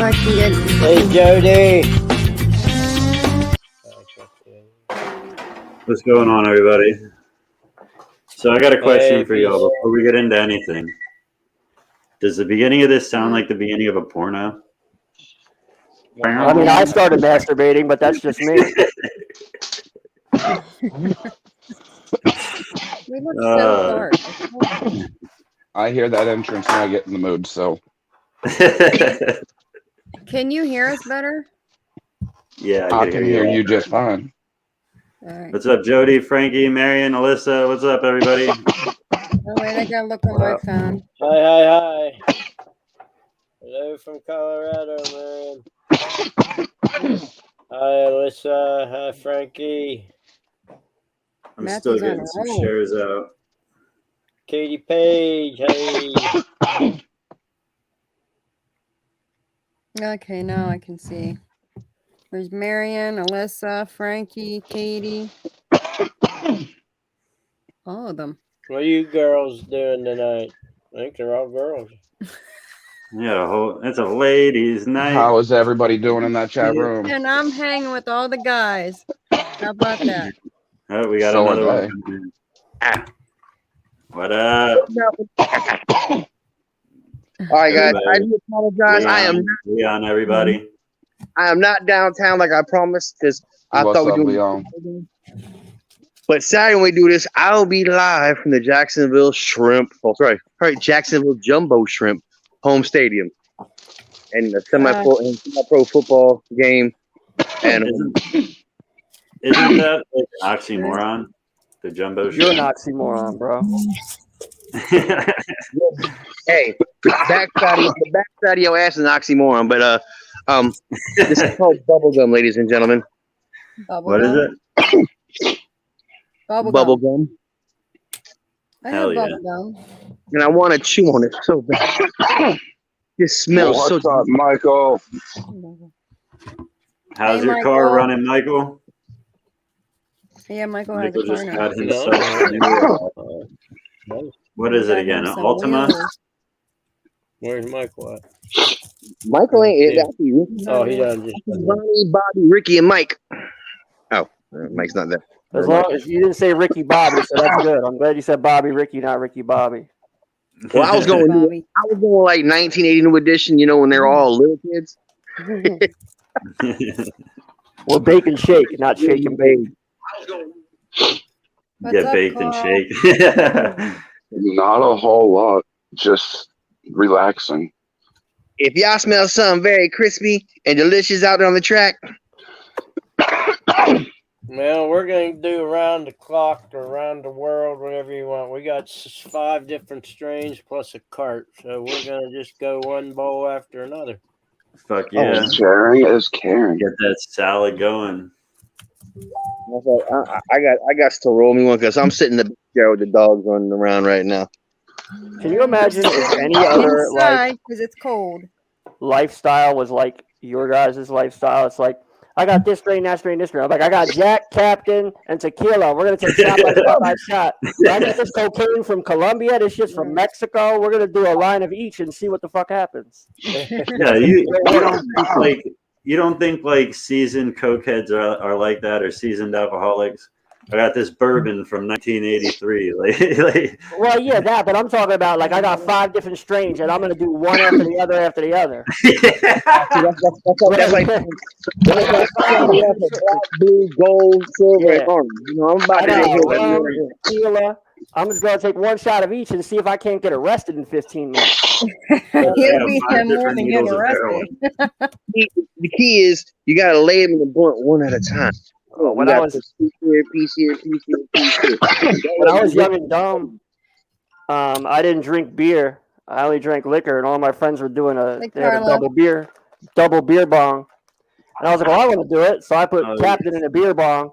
I can get. Hey, Jody. What's going on, everybody? So I got a question for y'all before we get into anything. Does the beginning of this sound like the beginning of a porno? I mean, I started masturbating, but that's just me. We look so dark. I hear that entrance and I get in the mood, so. Can you hear us better? Yeah, I can hear you just fine. All right. What's up, Jody, Frankie, Marion, Alyssa? What's up, everybody? Oh, wait, I gotta look on my phone. Hi. Hello from Colorado, man. Hi, Alyssa. Hi, Frankie. I'm Matt's still on getting a some roll. shares out. Katie Page. Hey. Okay, now I can see. There's Marion, Alyssa, Frankie, Katie. All of them. What are you girls doing tonight? I think they're all girls. Yeah, it's a ladies' night. How is everybody doing in that chat room? And I'm hanging with all the guys. How about that? Oh, we got So another are one coming in. What up? All right, guys. I do apologize. Leon, everybody. I am not downtown like I promised because I What's thought we up, were Leon? But Saturday when we do this, I'll be live from the Jacksonville Jacksonville Jumbo Shrimp home stadium, and the semi-pro football game. And Isn't that like an oxymoron? The Jumbo You're Shrimp? an oxymoron, bro. Hey, the backside of your ass is an oxymoron, but this is called bubblegum, ladies and gentlemen. What is it? Bubblegum. I Hell have yeah. bubblegum. And I want to chew on it so bad. This smells What's so up, Michael? How's Hey, your car Michael. running, Michael? Yeah, Michael has Michael a car just now. got himself a new, what is it again? An Some Altima? wheels. Where's Michael at? Michael ain't Yeah. actually Ricky. Oh, he doesn't just. Ronnie, Bobby, Ricky, and Mike. Oh, Mike's not there. As long as you didn't say Ricky Bobby, so that's good. I'm glad you said Bobby Ricky, not Ricky Bobby. Well, I was going like 1980 New Edition, when they're all little kids. Well, bake and shake, not shake and bake. Get baked and shake. Not a whole lot. Just relaxing. If y'all smell something very crispy and delicious out there on the track. Well, we're going to do around the clock or around the world, whatever you want. We got 5 different strains plus a cart. So we're going to just go one bowl after another. Fuck yeah. Sharing is caring. Get that salad going. I got to roll me one because I'm sitting in the chair with the dogs running around right now. Can you imagine if any other because it's cold lifestyle was like your guys' lifestyle? It's like, I got this strain, that strain, this strain. I'm like, I got Jack, Captain, and tequila. We're going to take shot by shot. I got this cocaine from Colombia. This shit's from Mexico. We're going to do a line of each and see what the fuck happens. Yeah, you don't think like seasoned cokeheads are like that, or seasoned alcoholics? I got this bourbon from 1983. Well, yeah, that, but I'm talking about like I got 5 different strains and I'm going to do one after the other after the other. That's like black, blue, gold, silver, and orange. I'm about to tequila. I'm just going to take one shot of each and see if I can't get arrested in 15 minutes. He'll be more than getting arrested. The key is you got to lay them in the blunt one at a time. When I was young and dumb, I didn't drink beer. I only drank liquor, and all my friends were doing a double beer bong. And I was like, well, I want to do it. So I put Captain in a beer bong.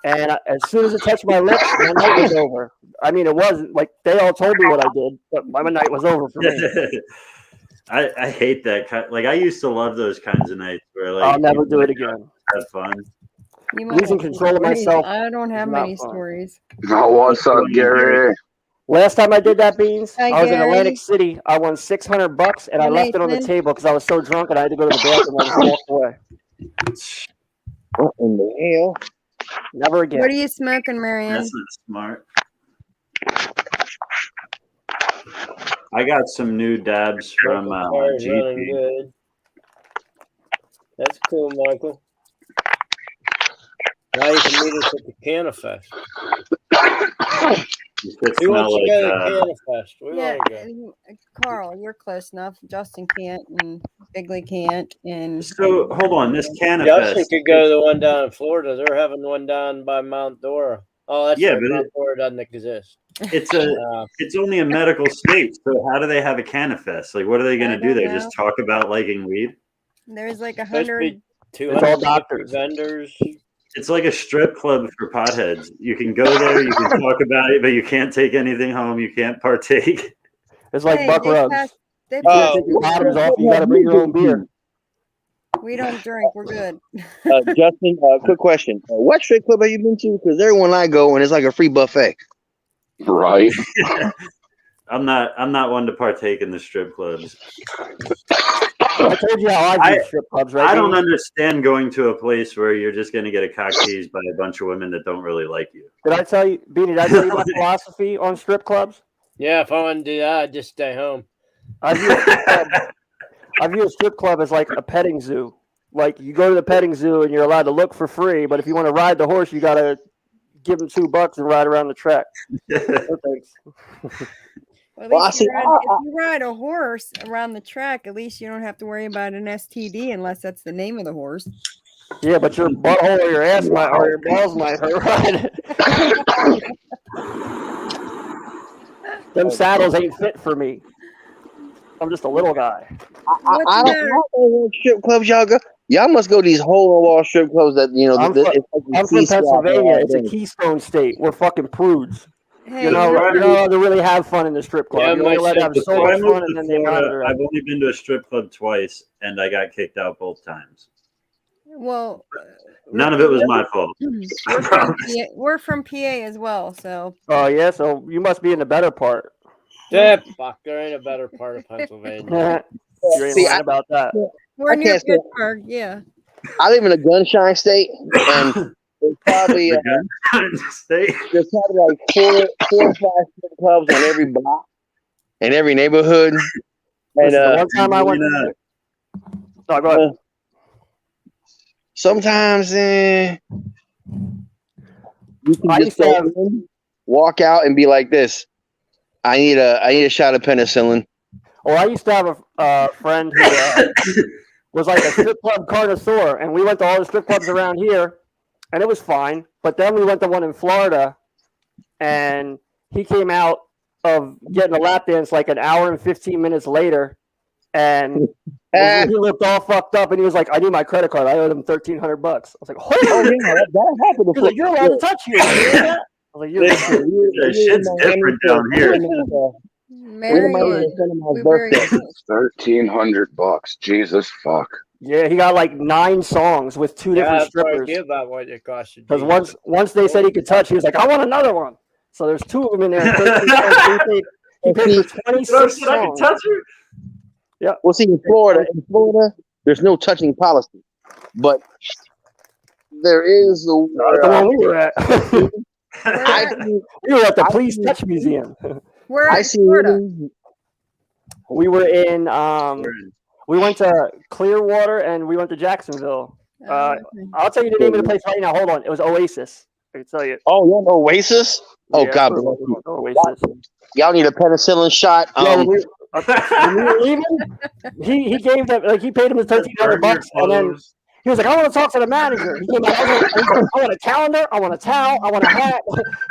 And as soon as it touched my lips, my night was over. I mean, it wasn't like they all told me what I did, but my night was over for me. I hate that kind. Like I used to love those kinds of nights where like I'll never do it again. Have fun. Losing control of myself. I don't have many stories. Oh, what's up, Gary? Last time I did that, Beans, Hi, I was in Gary. Atlantic City. I won $600 and I Hey, left it on the Nathan. table because I was so drunk and I had to go to the bathroom. I just walked away. What in the hell? Never again. What are you smoking, Marion? That's not smart. I got some new dabs from Michael Carr's running GP. good. That's cool, Michael. Now you can meet us at the Canafest. You could Who smell wants to like go to the Canafest? We Yeah, want to go. Carl, you're close enough. Justin can't, and Bigley can't, and So hold on, this Justin Canafest. could go to the one down in Florida. They're having one down by Mount Dora. Oh, that's Yeah, right. but Mount Dora doesn't exist. It's only a medical state. So how do they have a Canafest? Like, what are they going I to do there? don't Just talk about liking weed? there's like Supposed to 100. be It's all 250 doctors. vendors. It's like a strip club for potheads. You can go there, you can talk about it, but you can't take anything home. You can't partake. It's like Hey, Buck they Rubs. pass- they You can't pass- take your bottoms off. You got to bring your own beer. we don't drink. We're good. Justin, quick question. What strip club have you been to? Because every one I go and it's like a free buffet. Right. I'm not one to partake in the strip clubs. I told you how I do strip clubs, right? I don't Beans? understand going to a place where you're just going to get a cock teased by a bunch of women that don't really like you. Did I tell you, Beanie, did I tell you my philosophy on strip clubs? Yeah, if I want to do that, I'd just stay home. I view a strip club as like a petting zoo. Like you go to the petting zoo and you're allowed to look for free, but if you want to ride the horse, you got to give them $2 and ride around the track. No thanks. Well, at Well, least I see. if you ride a horse around the track, at least you don't have to worry about an STD unless that's the name of the horse. Yeah, but your butthole or your ass might, or your balls might hurt. Them saddles ain't fit for me. I'm just a little guy. What's I the don't matter? know what strip clubs y'all go. Y'all must go to these hole in the wall strip clubs that I'm from Pennsylvania. It's a Keystone State. We're fucking prudes. Hey, You're not allowed to really have fun in the strip club. Yeah, You're only allowed to have so Before I much moved fun, to and then they Florida, monitor I've it. only been to a strip club twice, and I got kicked out both times. well, None of it was my fault. we're from PA as well, so Oh yeah, so you must be in the better part. Yeah, fuck, there ain't a better part of Pennsylvania. You ain't lying about that. we're I near can't say- Pittsburgh. Yeah. I live in a gunshine state, and there's probably State. there's probably like four or five strip clubs on every block in every neighborhood. And Listen, the one time I went to go ahead. sometimes you can I just used to go have- in, walk out, and be like this. I need a shot of penicillin. Well, I used to have a friend who was like a strip club connoisseur, and we went to all the strip clubs around here, and it was fine. But then we went to one in Florida, and he came out of getting a lap dance like an hour and 15 minutes later, and he looked all fucked up, and he was like, "I need my credit card. I owed him $1,300." I was like, "Hold Oh on." yeah, that happened He was like, "You're allowed to touch you." I was like, That shit's different down here. Marion, we were- $1,300. Jesus fuck. Yeah, he got like 9 songs with 2 different That's what I strippers. give about what it cost you. Because once they said he could touch, he was like, "I want another one." So there's 2 of them in there. And 13 songs. He paid for 26 songs. her? Well, see, in Florida, there's no touching policy, but there is The one we were at. We were at the Please Touch Museum. We're I in see. Florida. We were in. We went to Clearwater and we went to Jacksonville. Okay. I'll tell you the name of the place right now. Hold on, it was Oasis. I can tell you. Oh, yeah, Oasis. Oh, Yeah, God we bless went you. to Oasis. Y'all need a penicillin shot. Yeah, when we were leaving, he gave them like he paid him the $1,300, and then he was like, "I want to talk to the manager." He came out, I was like, "I want a calendar, I want a towel, I want a hat."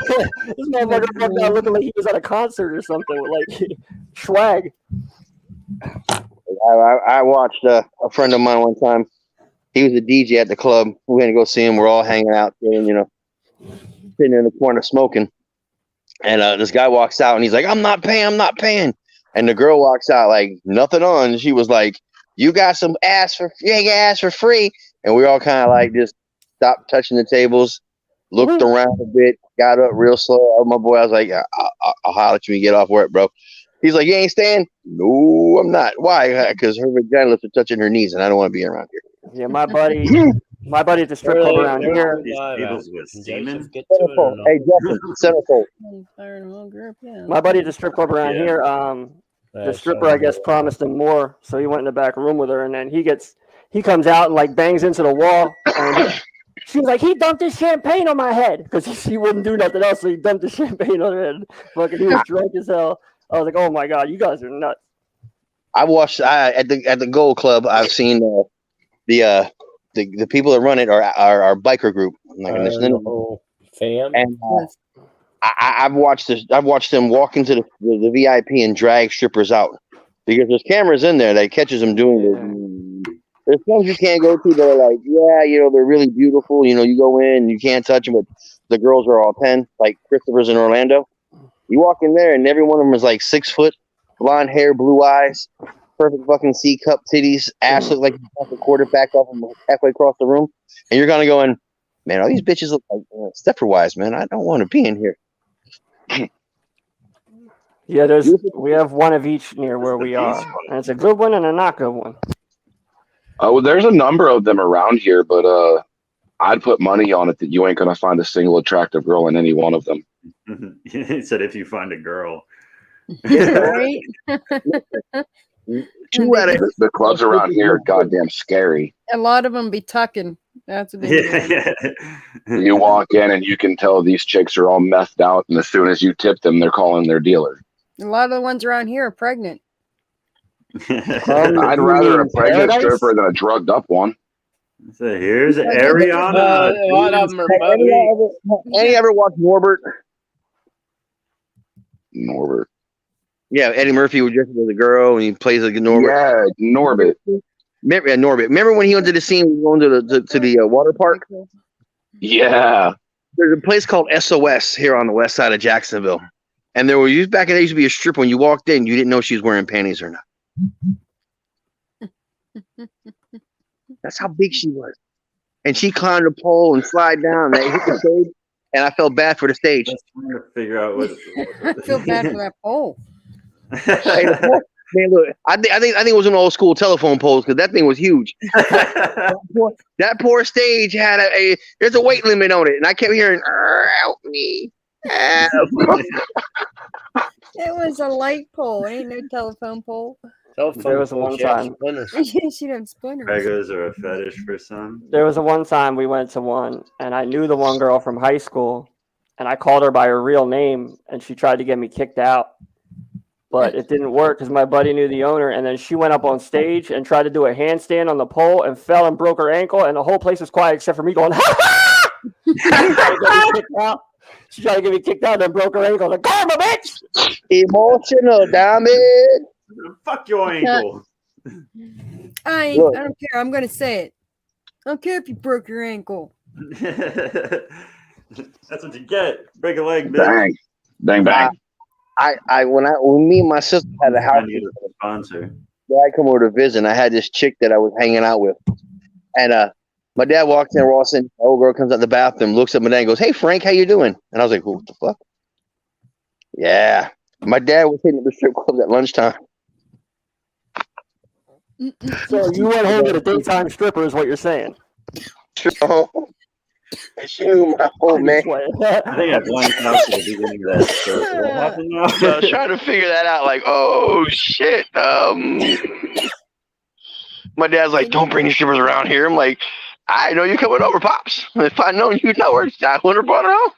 This motherfucker walked out looking like he was at a concert or something with like swag. I watched a friend of mine one time. He was a DJ at the club. We went to go see him. We're all hanging out, and sitting in the corner smoking. And this guy walks out, and he's like, I'm not paying. And the girl walks out like nothing on. She was like, "You got some ass for free," and we all kind of like just stopped touching the tables. looked around a bit, got up real slow. My boy, I was like, I'll holler at you when you get off work, bro. He's like, you ain't staying? No, I'm not. Why? Because her vagina lips are touching her knees, and I don't want to be around here. Yeah, my buddy at the strip club around here. These tables with semen. Get to it or not? Hey, Justin, centerfold. Fire in the whole group, yeah. My buddy at the strip club around Yeah. here. The stripper, I guess, promised him more, so he went in the back room with her, and then he comes out and like bangs into the wall, and she was like, he dumped his champagne on my head because he wouldn't do nothing else, so he dumped the champagne on her head. Fucking, he was drunk as hell. I was like, oh my god, you guys are nuts. I watched at the Gold Club. I've seen the people that run it are our biker group. I'm not gonna mention them. Fam. And I've watched this. I've watched them walk into the VIP and drag strippers out because there's cameras in there that catches them doing it. There's some you can't go to that are like, yeah, they're really beautiful. You go in and you can't touch them, but the girls are all 10, like Christopher's in Orlando. You walk in there and every one of them is like 6 foot, blonde hair, blue eyes, perfect fucking C cup titties, ass look like you got the quarterback off them halfway across the room, and you're kind of going, man, all these bitches look like Stepford wives, man. I don't want to be in here. Yeah, we have one of each near where we are, and it's a good one and a not good one. Oh, there's a number of them around here, but I'd put money on it that you ain't gonna find a single attractive girl in any one of them. He said, if you find a girl. Right? Two out of The clubs around here are goddamn scary. A lot of them be tucking. That's what they do. Yeah. You walk in and you can tell these chicks are all methed out, and as soon as you tip them, they're calling their dealer. A lot of the ones around here are pregnant. I'd rather a pregnant stripper than a drugged up one. So here's Ariana. A lot of them are buggy. Any ever watch Norbert? Norbert. Yeah, Eddie Murphy was just as a girl and he plays like Norbert. Yeah, Norbert. Norbert. Remember when he went to the scene going to the water park? Yeah. There's a place called SOS here on the west side of Jacksonville. And there was back in the day used to be a strip when you walked in, you didn't know she was wearing panties or not. That's how big she was. And she climbed the pole and slide down and they hit the stage. And I felt bad for the stage. Let's try to figure out what. I feel bad for that pole. Hey, man, look, I think it was an old school telephone pole because that thing was huge. That poor stage had there's a weight limit on it, and I kept hearing, "Help me!" It was a light pole. Ain't no telephone pole. There was one time. She didn't splinter. Pregos are a fetish for some. There was one time we went to one, and I knew the one girl from high school, and I called her by her real name, and she tried to get me kicked out. But it didn't work because my buddy knew the owner, and then she went up on stage and tried to do a handstand on the pole and fell and broke her ankle, and the whole place was quiet except for me going, ha ha! She tried to get me kicked out and then broke her ankle. Like, karma, bitch! Emotional damage. Fuck your ankle. I don't care. I'm gonna say it. I don't care if you broke your ankle. That's what you get. Break a leg, bitch. Bang. Bang, bang. When me and my sister had a house, I need a sponsor. Dad come over to visit, and I had this chick that I was hanging out with. And my dad walks in, Rawson, old girl comes out the bathroom, looks at my dad and goes, "Hey, Frank, how you doing?" And I was like, "What the fuck?" Yeah. My dad was hitting the strip clubs at lunchtime. So you went home to the daytime stripper is what you're saying. Shoot, my old man. I think I blanked out to the beginning of that. So what happened now? I was trying to figure that out. Like, oh shit. My dad's like, "Don't bring these strippers around here." I'm like, "I know you're coming over, pops. If I'd known you'd know her, I wouldn't have brought her home."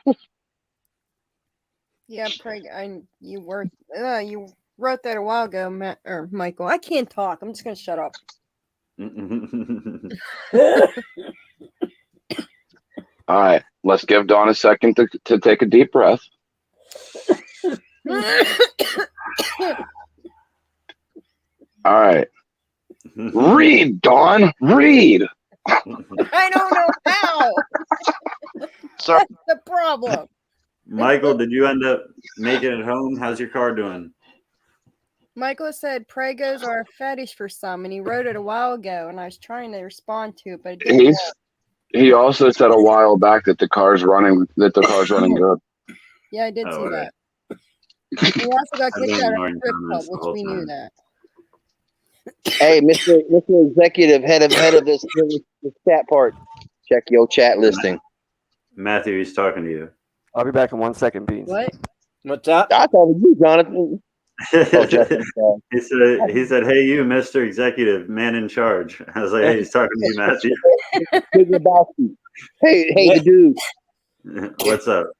Yeah, you wrote that a while ago, Matt or Michael. I can't talk. I'm just gonna shut up. All right. Let's give Dawn a second to take a deep breath. All right. Read, Dawn. Read. I don't know how. Sorry. That's the problem. Michael, did you end up making it home? How's your car doing? Michael said pregos are a fetish for some, and he wrote it a while ago, and I was trying to respond to it, but it didn't work. He also said a while back that the car's running good. Yeah, I did Oh, see right. that. He also got I've been kicked out of ignoring the strip comments club, the which whole we knew time. that. Hey, Mr. Executive, head of this chat part. Check your chat listing. Matthew, he's talking to you. I'll be back in 1 second, Beans. What? What's up? I thought it was you, Jonathan. Oh, Justin. he said, "Hey, you, Mr. Executive, man in charge." I was like, "Hey, he's talking to you, Matthew." Big Lebowski. Hey, the dude. What's up?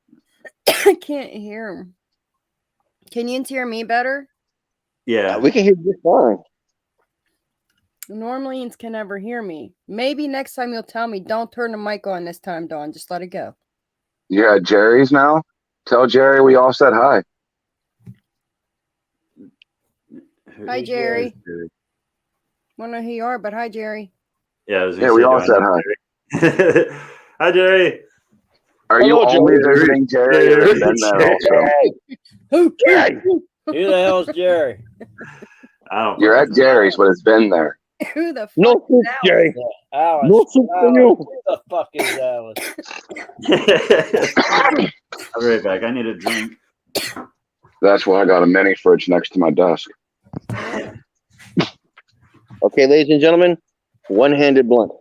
I can't hear him. Can you hear me better? Yeah. We can hear you just fine. Normalians can never hear me. Maybe next time you'll tell me, don't turn the mic on this time, Dawn. Just let it go. You're at Jerry's now? Tell Jerry we all said hi. Hi, Jerry. I don't know who you are, but hi, Jerry. Yeah, We all said hi. Hi, Jerry. Are you Hello, only Jerry. visiting Jerry or have you been there also? Who? Who the hell's Jerry? I don't. You're at Jerry's, but it's been there. Who the fuck? No is soup, Alice? Jerry. Alice. No soup for you. Who the fuck is Alice? I'll be right back. I need a drink. That's why I got a mini fridge next to my desk. Okay, ladies and gentlemen, one-handed blunt.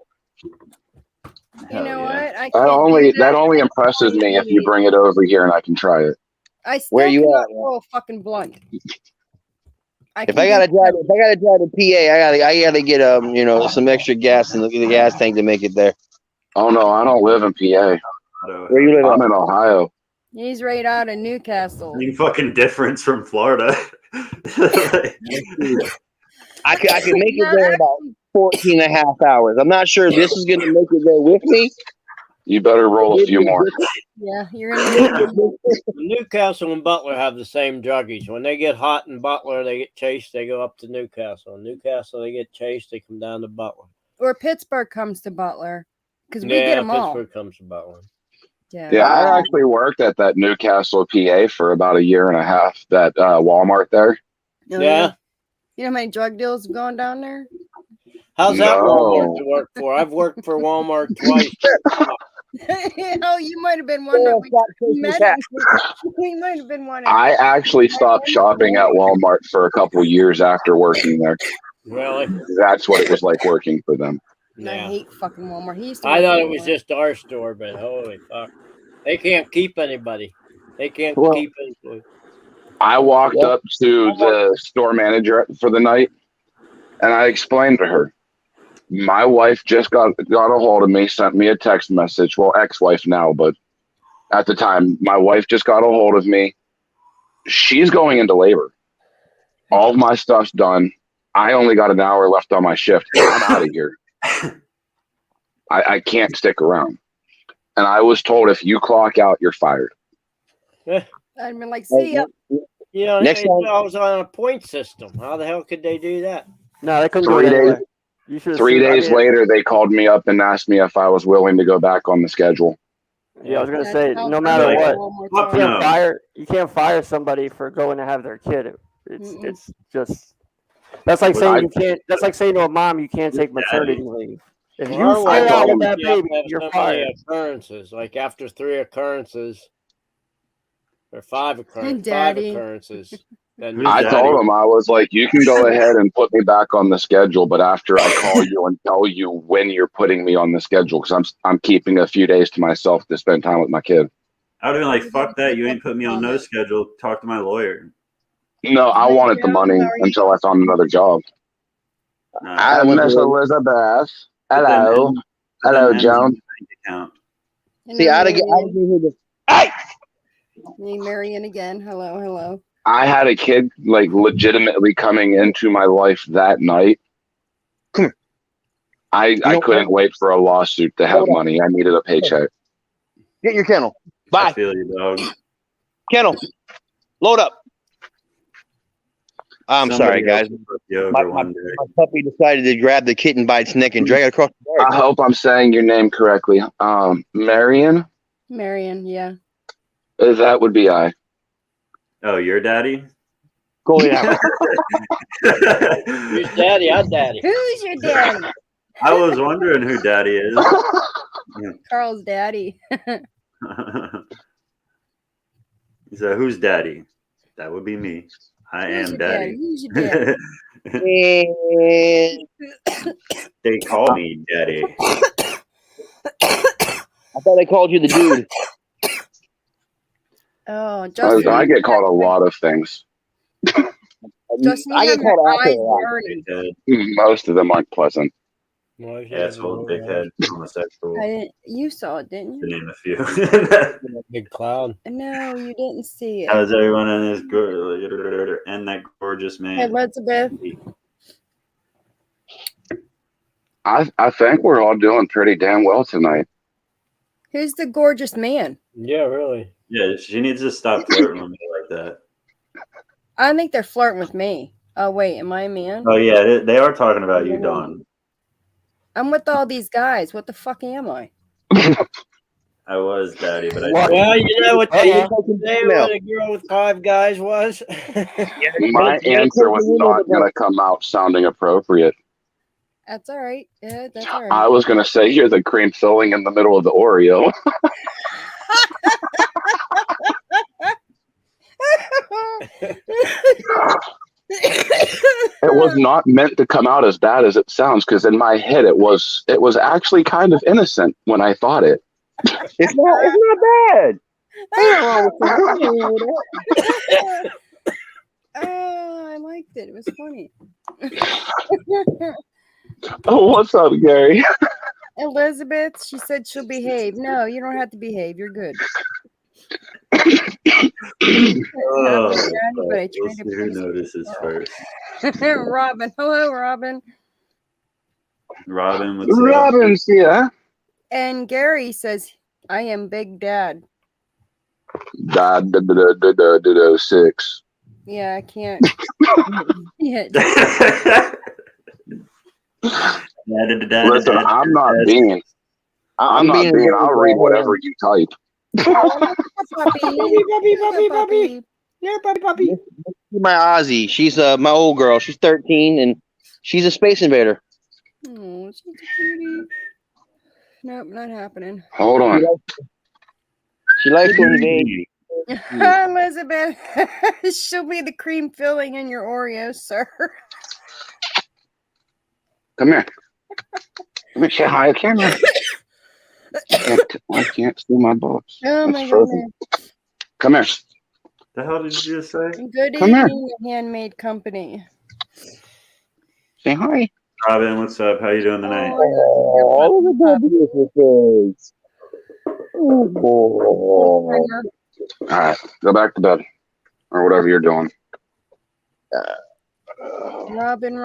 You know what? I That only impresses me if you bring it over here and I can try it. I still Where you cannot at? roll a fucking blunt. If I gotta drive to PA, I gotta get some extra gas in the gas tank to make it there. Oh no, I don't live in PA. Where you live? I'm in Ohio. He's right out of Newcastle. Big fucking difference from Florida. I can make it there in about 14 and a half hours. I'm not sure this is gonna make it there with me. You better roll a few more. Yeah, you're in Newcastle and Butler have the same druggies. When they get hot in Butler, they get chased, they go up to Newcastle. In Newcastle, they get chased, they come down to Butler. Or Pittsburgh comes to Butler. Because we get them all. Pittsburgh comes to Butler. Yeah, I actually worked at that Newcastle, PA for about a year and a half, that Walmart there. Oh, yeah. You know how many drug deals have gone down there? How's that Walmart to work for? I've worked for Walmart twice. Oh, you might have been one that we met. We might have been one. I actually stopped shopping at Walmart for a couple years after working there. Really? That's what it was like working for them. I hate fucking Walmart. He used to I thought it was just our store, but holy fuck. They can't keep anybody. They can't keep anybody. I walked up to the store manager for the night, and I explained to her, my wife just got a hold of me, sent me a text message. Well, ex-wife now, but at the time, my wife just got a hold of me. She's going into labor. All of my stuff's done. I only got an hour left on my shift. I'm out of here. I can't stick around. And I was told, if you clock out, you're fired. I'd been like, see ya. You know, Next time- I was on a point system. How the hell could they do that? No, they couldn't 3 do it days. anyway. 3 days later, they called me up and asked me if I was willing to go back on the schedule. Yeah, I was gonna say, no matter what, you can't fire somebody for going to have their kid. It's just that's like saying you can't. That's like saying to a mom you can't take maternity leave. If you stay out with that baby, you're fired. Occurrences, like after 3 occurrences or 5 occurrences, Daddy. 5 occurrences. I told him, I was like, you can go ahead and put me back on the schedule, but after I call you and tell you when you're putting me on the schedule, because I'm keeping a few days to myself to spend time with my kid. I would have been like, fuck that. You ain't put me on no schedule. Talk to my lawyer. No, I wanted the money until I found another job. I'm Miss Elizabeth. Hello. Hello, Joan. See, I'd have been here. Hey! Hey, Marion again. Hello, hello. I had a kid like legitimately coming into my life that night. Come here. I couldn't wait for a lawsuit to have money. I needed a paycheck. Get your kennel. Bye. I feel you, dog. Kennel. Load up. I'm sorry, guys. My puppy decided to grab the kitten by its neck and drag it across the yard. I hope I'm saying your name correctly. Marion? Marion, yeah. That would be I. Oh, your daddy? Go yeah. Who's daddy? I'm daddy. Who's your daddy? I was wondering who Daddy is. Carl's daddy. He said, "Who's Daddy?" That would be me. I Who's am your daddy? Daddy. Who's your daddy? And They call me Daddy. I thought they called you the dude. Oh, Justin. I get called a lot of things. Justin, I you get have your called out eyes a lot. burning. Dickhead, Most of them aren't pleasant. Well, asshole, dickhead, homosexual. You saw it, didn't To you? name a few. Big cloud. No, you didn't see it. How's everyone in this and that gorgeous Hey, man? Elizabeth. I think we're all doing pretty damn well tonight. Who's the gorgeous man? Yeah, really. Yeah, she needs to stop flirting with me like that. I think they're flirting with me. Oh, wait, am I a man? Oh yeah, they are talking about you, Dawn. I'm with all these guys. What the fuck am I? I was Daddy, but I Well, you know what they Uh-huh. say what a girl with 5 guys was? My answer was not going to come out sounding appropriate. That's all right. Yeah, that's all right. I was going to say you're the cream filling in the middle of the Oreo. It was not meant to come out as bad as it sounds, because in my head it was actually kind of innocent when I thought it. It's not bad. Ain't wrong with that. Oh, I liked it. It was funny. Oh, what's up, Gary? Elizabeth, she said she'll behave. No, you don't have to behave. You're good. Oh, But I we'll tried see to who please notices first. Robin. Hello, Robin. Robin, what's up? Robin's here. And Gary says, I am Big Dad. Dad, 6. Yeah, I can't. Yeah, Listen, I'm not being. I'm not being. I'll read whatever you type. puppy. Yeah, puppy. My Ozzy. She's my old girl. She's 13 and she's a space invader. Oh, she's a cutie. Nope, not happening. Hold on. She likes to invade. Elizabeth, she'll be the cream filling in your Oreos, sir. Come here. Let me say hi to camera. I can't see my books. Oh It's my frozen. goodness. Come here. The hell did you just say? Good Come here. evening, Handmade Company. Say hi. Robin, what's up? How you doing tonight? Oh, look at that beautiful face. Oh. All right, go back to bed or whatever you're doing. Robin.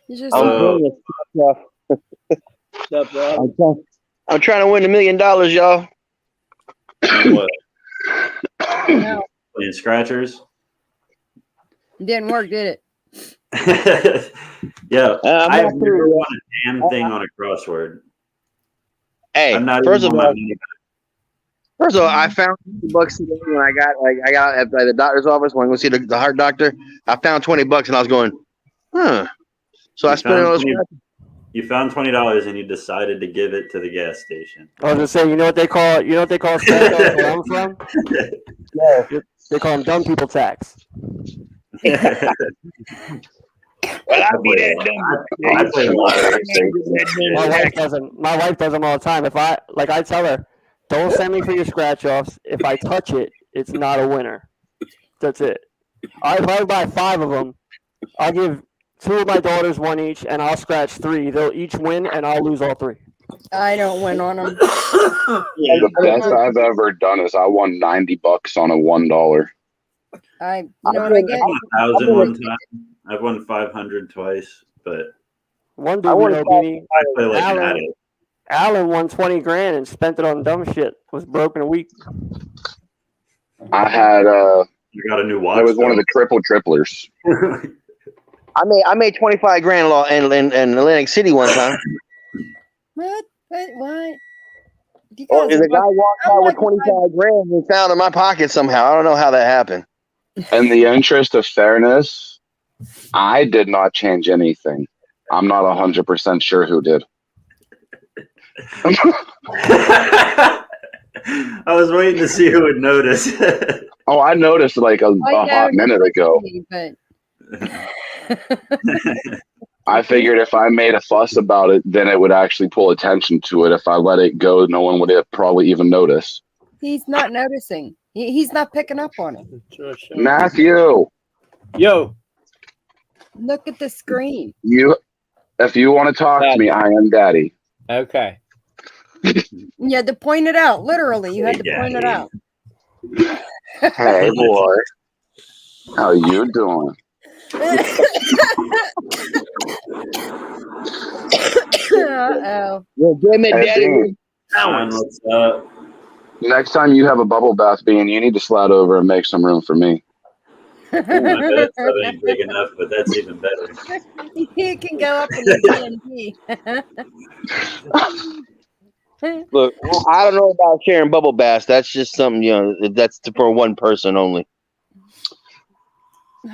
You just What's up, Rob? I'm trying to win $1 million, y'all. What? no, Playing scratchers? didn't work, did it? Yeah, I'm I've not never through won a damn thing on a crossword. Hey, I'm not first of even all, on my money I found $20 today when I got at the doctor's office when I go see the heart doctor. I found $20 and I was going, huh. So I spent it on You found $20 and you decided to give it to the gas station. I was gonna say, you know what they call scratch offs where I'm from? Yeah. They call them dumb people tax. Well, I'll be that dumb. I play a lot of My wife does them all the time. If I tell her, don't send me for your scratch offs. If I touch it, it's not a winner. That's it. If I buy 5 of them, I'll give 2 of my daughters one each, and I'll scratch 3. They'll each win, and I'll lose all 3. I don't win on them. The best I've ever done is I won $90 on a $1. You know what I get? I won 1,000 one time. I've won 500 twice, but One dude we know, Beanie, I play like an addict. Alan won 20 grand and spent it on dumb shit. Was broke in a week. I had You got a new watch. it was one of the triplers. I made 25 grand in Atlantic City one time. What? You Oh, guys and the guy are walked out with 25 grand and found in my pocket somehow. I don't know how that happened. In the interest of fairness, I did not change anything. I'm not 100% sure who did. I was waiting to see who would notice. Oh, I noticed like a hot minute ago. But I figured if I made a fuss about it, then it would actually pull attention to it. If I let it go, no one would probably even notice. he's not noticing. He's not picking up on it. Matthew, Yo, Look at the screen. if you want to talk to me, I am Daddy. okay. You had to point it out. Literally, you had to point it out. Hey, boy, how you doing? Uh-oh. Yo, damn it, Hey, Daddy. Bean, What's up? next time you have a bubble bath, Bean, you need to slide over and make some room for me. My bathtub ain't big enough, but that's even better. You can go up in the D&D. Look, I don't know about sharing bubble baths. That's just something, that's for one person only.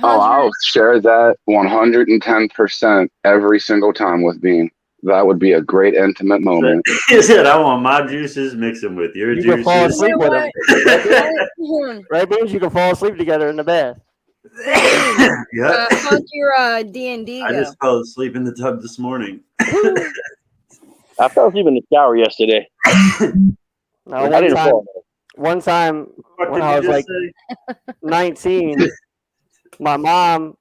Oh, I'll share that 110% every single time with Bean. That would be a great intimate moment. He said, "I want my juices, mix them with your You can fall juices." asleep with him. How'd Right, Beans? You can fall asleep together in the bath. Yeah. your D&D I go? just fell asleep in the tub this morning. I fell asleep in the shower yesterday. No, I didn't fall. one time What when did I you was just like say? 19, my mom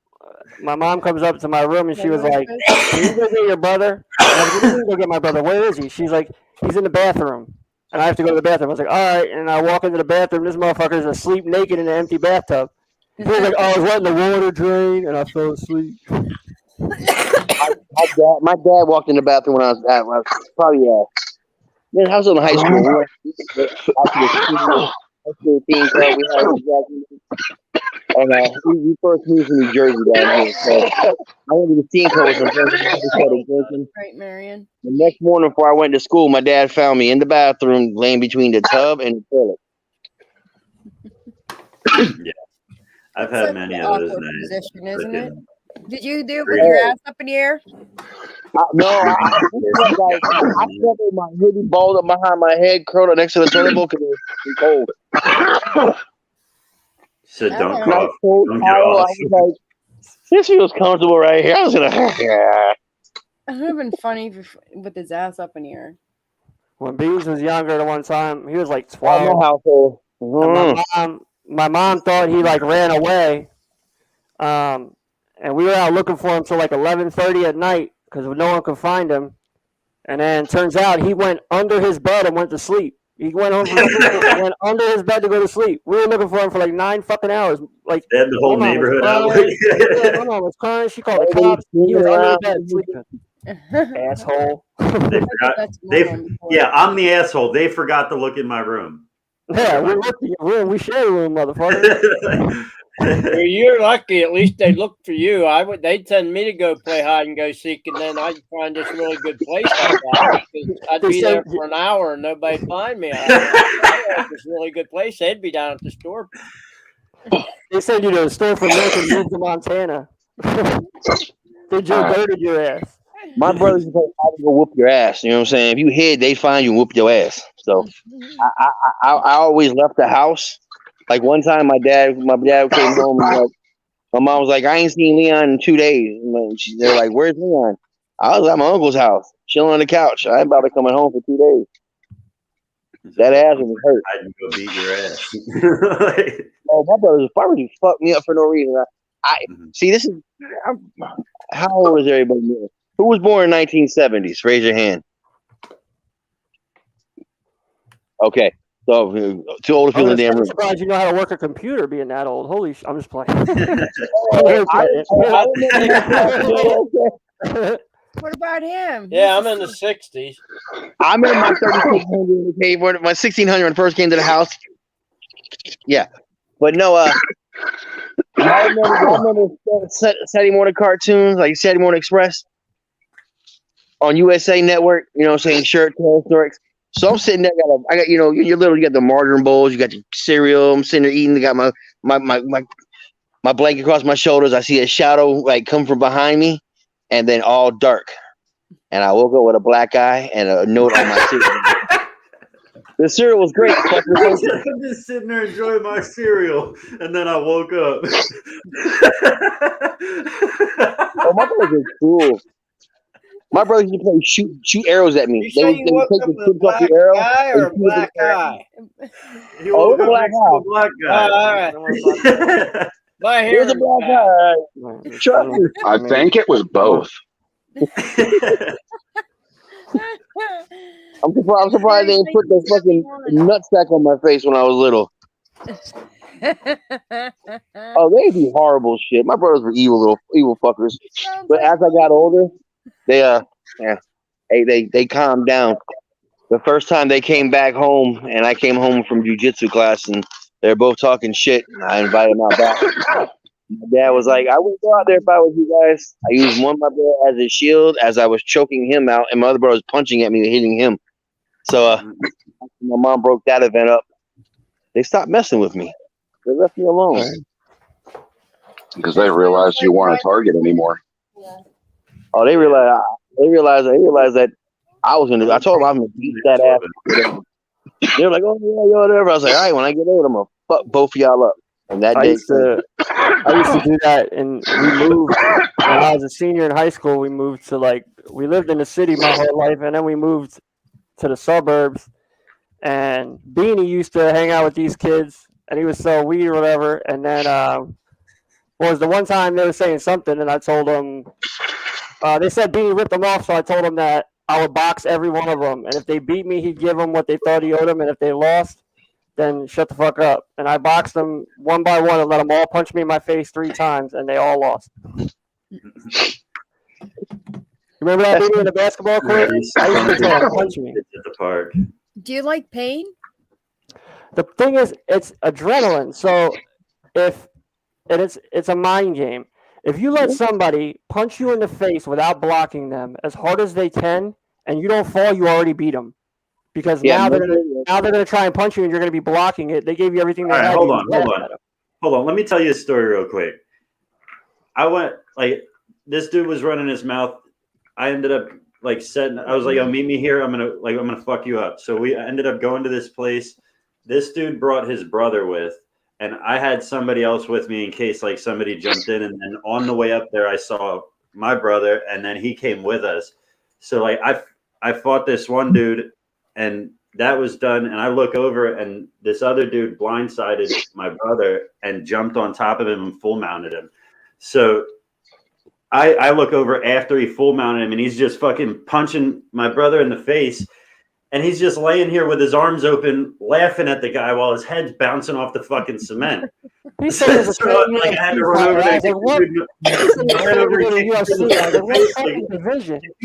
comes up to my room and she was like, "Can you go get your brother?" And I was like, "What do you mean go get my brother? Where is he?" She's like, "He's in the bathroom." And I have to go to the bathroom. I was like, "All right." And I walk into the bathroom. This motherfucker's asleep naked in an empty bathtub. He was like, "I was letting the water drain and I fell asleep." My dad walked in the bathroom when I was probably man, I was in high school. We went team club. We had and we first moved from New Jersey down here. So I went to the team club with some friends. We started drinking. Right, Marion. The next morning before I went to school, my dad found me in the bathroom, laying between the tub and the toilet. Yeah, I've had Such many an of those awkward nights. position, isn't it? Freaking- Did you do it with your ass up in the air? No, I slept with my hoodie balled up behind my head, curled up next to the toilet bowl because it was cold. Said, "Don't Alright. Nice cough. cold Don't get towel. I off." was like, this feels comfortable right here. I was gonna. It would have been funny with his ass up in the air. When Beans was younger, the one time he was like My 12. household. And my mom thought he like ran away. And we were out looking for him till like 11:30 at night because no one could find him. And then turns out he went under his bed and went to sleep. He went home from school, went under his bed to go to sleep. We were looking for him for like 9 fucking hours. Like They had the whole my mom was neighborhood out. crying. Yeah, my mom was crying. She called the cops. He was under the bed sleeping. Asshole. They forgot. That's They, normal before. yeah, I'm the asshole. They forgot to look in my room. Yeah, we looked in your room. We share a room, motherfucker. Well, you're lucky. At least they looked for you. They'd send me to go play hide and go seek, and then I'd find this really good place like that. I'd be there for an hour and nobody'd find me. I this really good place. They'd be down at the store. They sent you to a store for milk and moved to Montana. They Joe Dirted your ass. My brothers would go whoop your ass. You know what I'm saying? If you hid, they find you and whoop your ass. So I always left the house. Like one time, my dad came home and like, my mom was like, "I ain't seen Leon in 2 days." And they're like, "Where's Leon?" I was at my uncle's house, chilling on the couch. I ain't about to coming home for 2 days. That ass was hurt. I can go beat your ass. Oh, my brothers probably fucked me up for no reason. See. This is how old is everybody here? Who was born in 1970s? Raise your hand. Okay, so too old to fill in the damn I'm room. surprised you know how to work a computer being that old. Holy I'm just playing. What about him? Yeah, I'm in the 60s. I'm in my 3600 when my 1600 when I first came to the house. Yeah, but no. I remember Saturday morning cartoons like Saturday Morning Express on USA Network. You know what I'm saying? Shirt historics. So I'm sitting there. I got you got the margarine bowls. You got your cereal. I'm sitting there eating. I got my my blanket across my shoulders. I see a shadow like come from behind me, and then all dark. And I woke up with a black eye and a note on my cereal. The cereal was great. I'm just sitting there enjoying my cereal, and then I woke up. Oh, my brothers are cool. My brothers used to play shoot arrows at me. You say you woke up with a black guy or a black eye? He woke up next to a black guy. All right. My hair There's a black guy. Trust me. I think it was both. I'm surprised they didn't put the fucking nutsack on my face when I was little. Oh, they do horrible shit. My brothers were evil fuckers. But as I got older, they calmed down. The first time they came back home, and I came home from jujitsu class, and they're both talking shit. I invited them out back. My dad was like, I wouldn't go out there if I was you guys. I used one of my brother as a shield as I was choking him out, and my other brother was punching at me and hitting him. So my mom broke that event up. They stopped messing with me. They left me alone. Because they realized you weren't a target anymore. Oh, they realized that I was gonna. I told them I'm gonna beat that ass. They were like, "Oh yeah, whatever." I was like, "All right, when I get old, I'm gonna fuck both of y'all up." And that I day, used to do that, and we moved when I was a senior in high school. We moved to we lived in the city my whole life, and then we moved to the suburbs. And Beanie used to hang out with these kids, and he was so weed or whatever. And then was the one time they were saying something, and I told them. They said Beanie ripped them off, so I told them that I would box every one of them, and if they beat me, he'd give them what they thought he owed them, and if they lost, then shut the fuck up. And I boxed them one by one and let them all punch me in my face 3 times, and they all lost. Remember that video in the basketball court? I used to tell them punch me. At the park. Do you like pain? The thing is, it's adrenaline. So it's a mind game. If you let somebody punch you in the face without blocking them as hard as they can, and you don't fall, you already beat them. Because now they're gonna try and punch you, and you're gonna be blocking it. They gave you everything they had. Hold on. Let me tell you a story real quick. I went this dude was running his mouth. I ended up I was like, "Oh, meet me here. I'm gonna fuck you up." So we ended up going to this place. This dude brought his brother with. And I had somebody else with me in case somebody jumped in. And then on the way up there, I saw my brother, and then he came with us. So I fought this one dude, and that was done. And I look over, and this other dude blindsided my brother and jumped on top of him and full mounted him. So I look over after he full mounted him, and he's just fucking punching my brother in the face. And he's just laying here with his arms open, laughing at the guy while his head's bouncing off the fucking cement. He said there's a I had to run over there.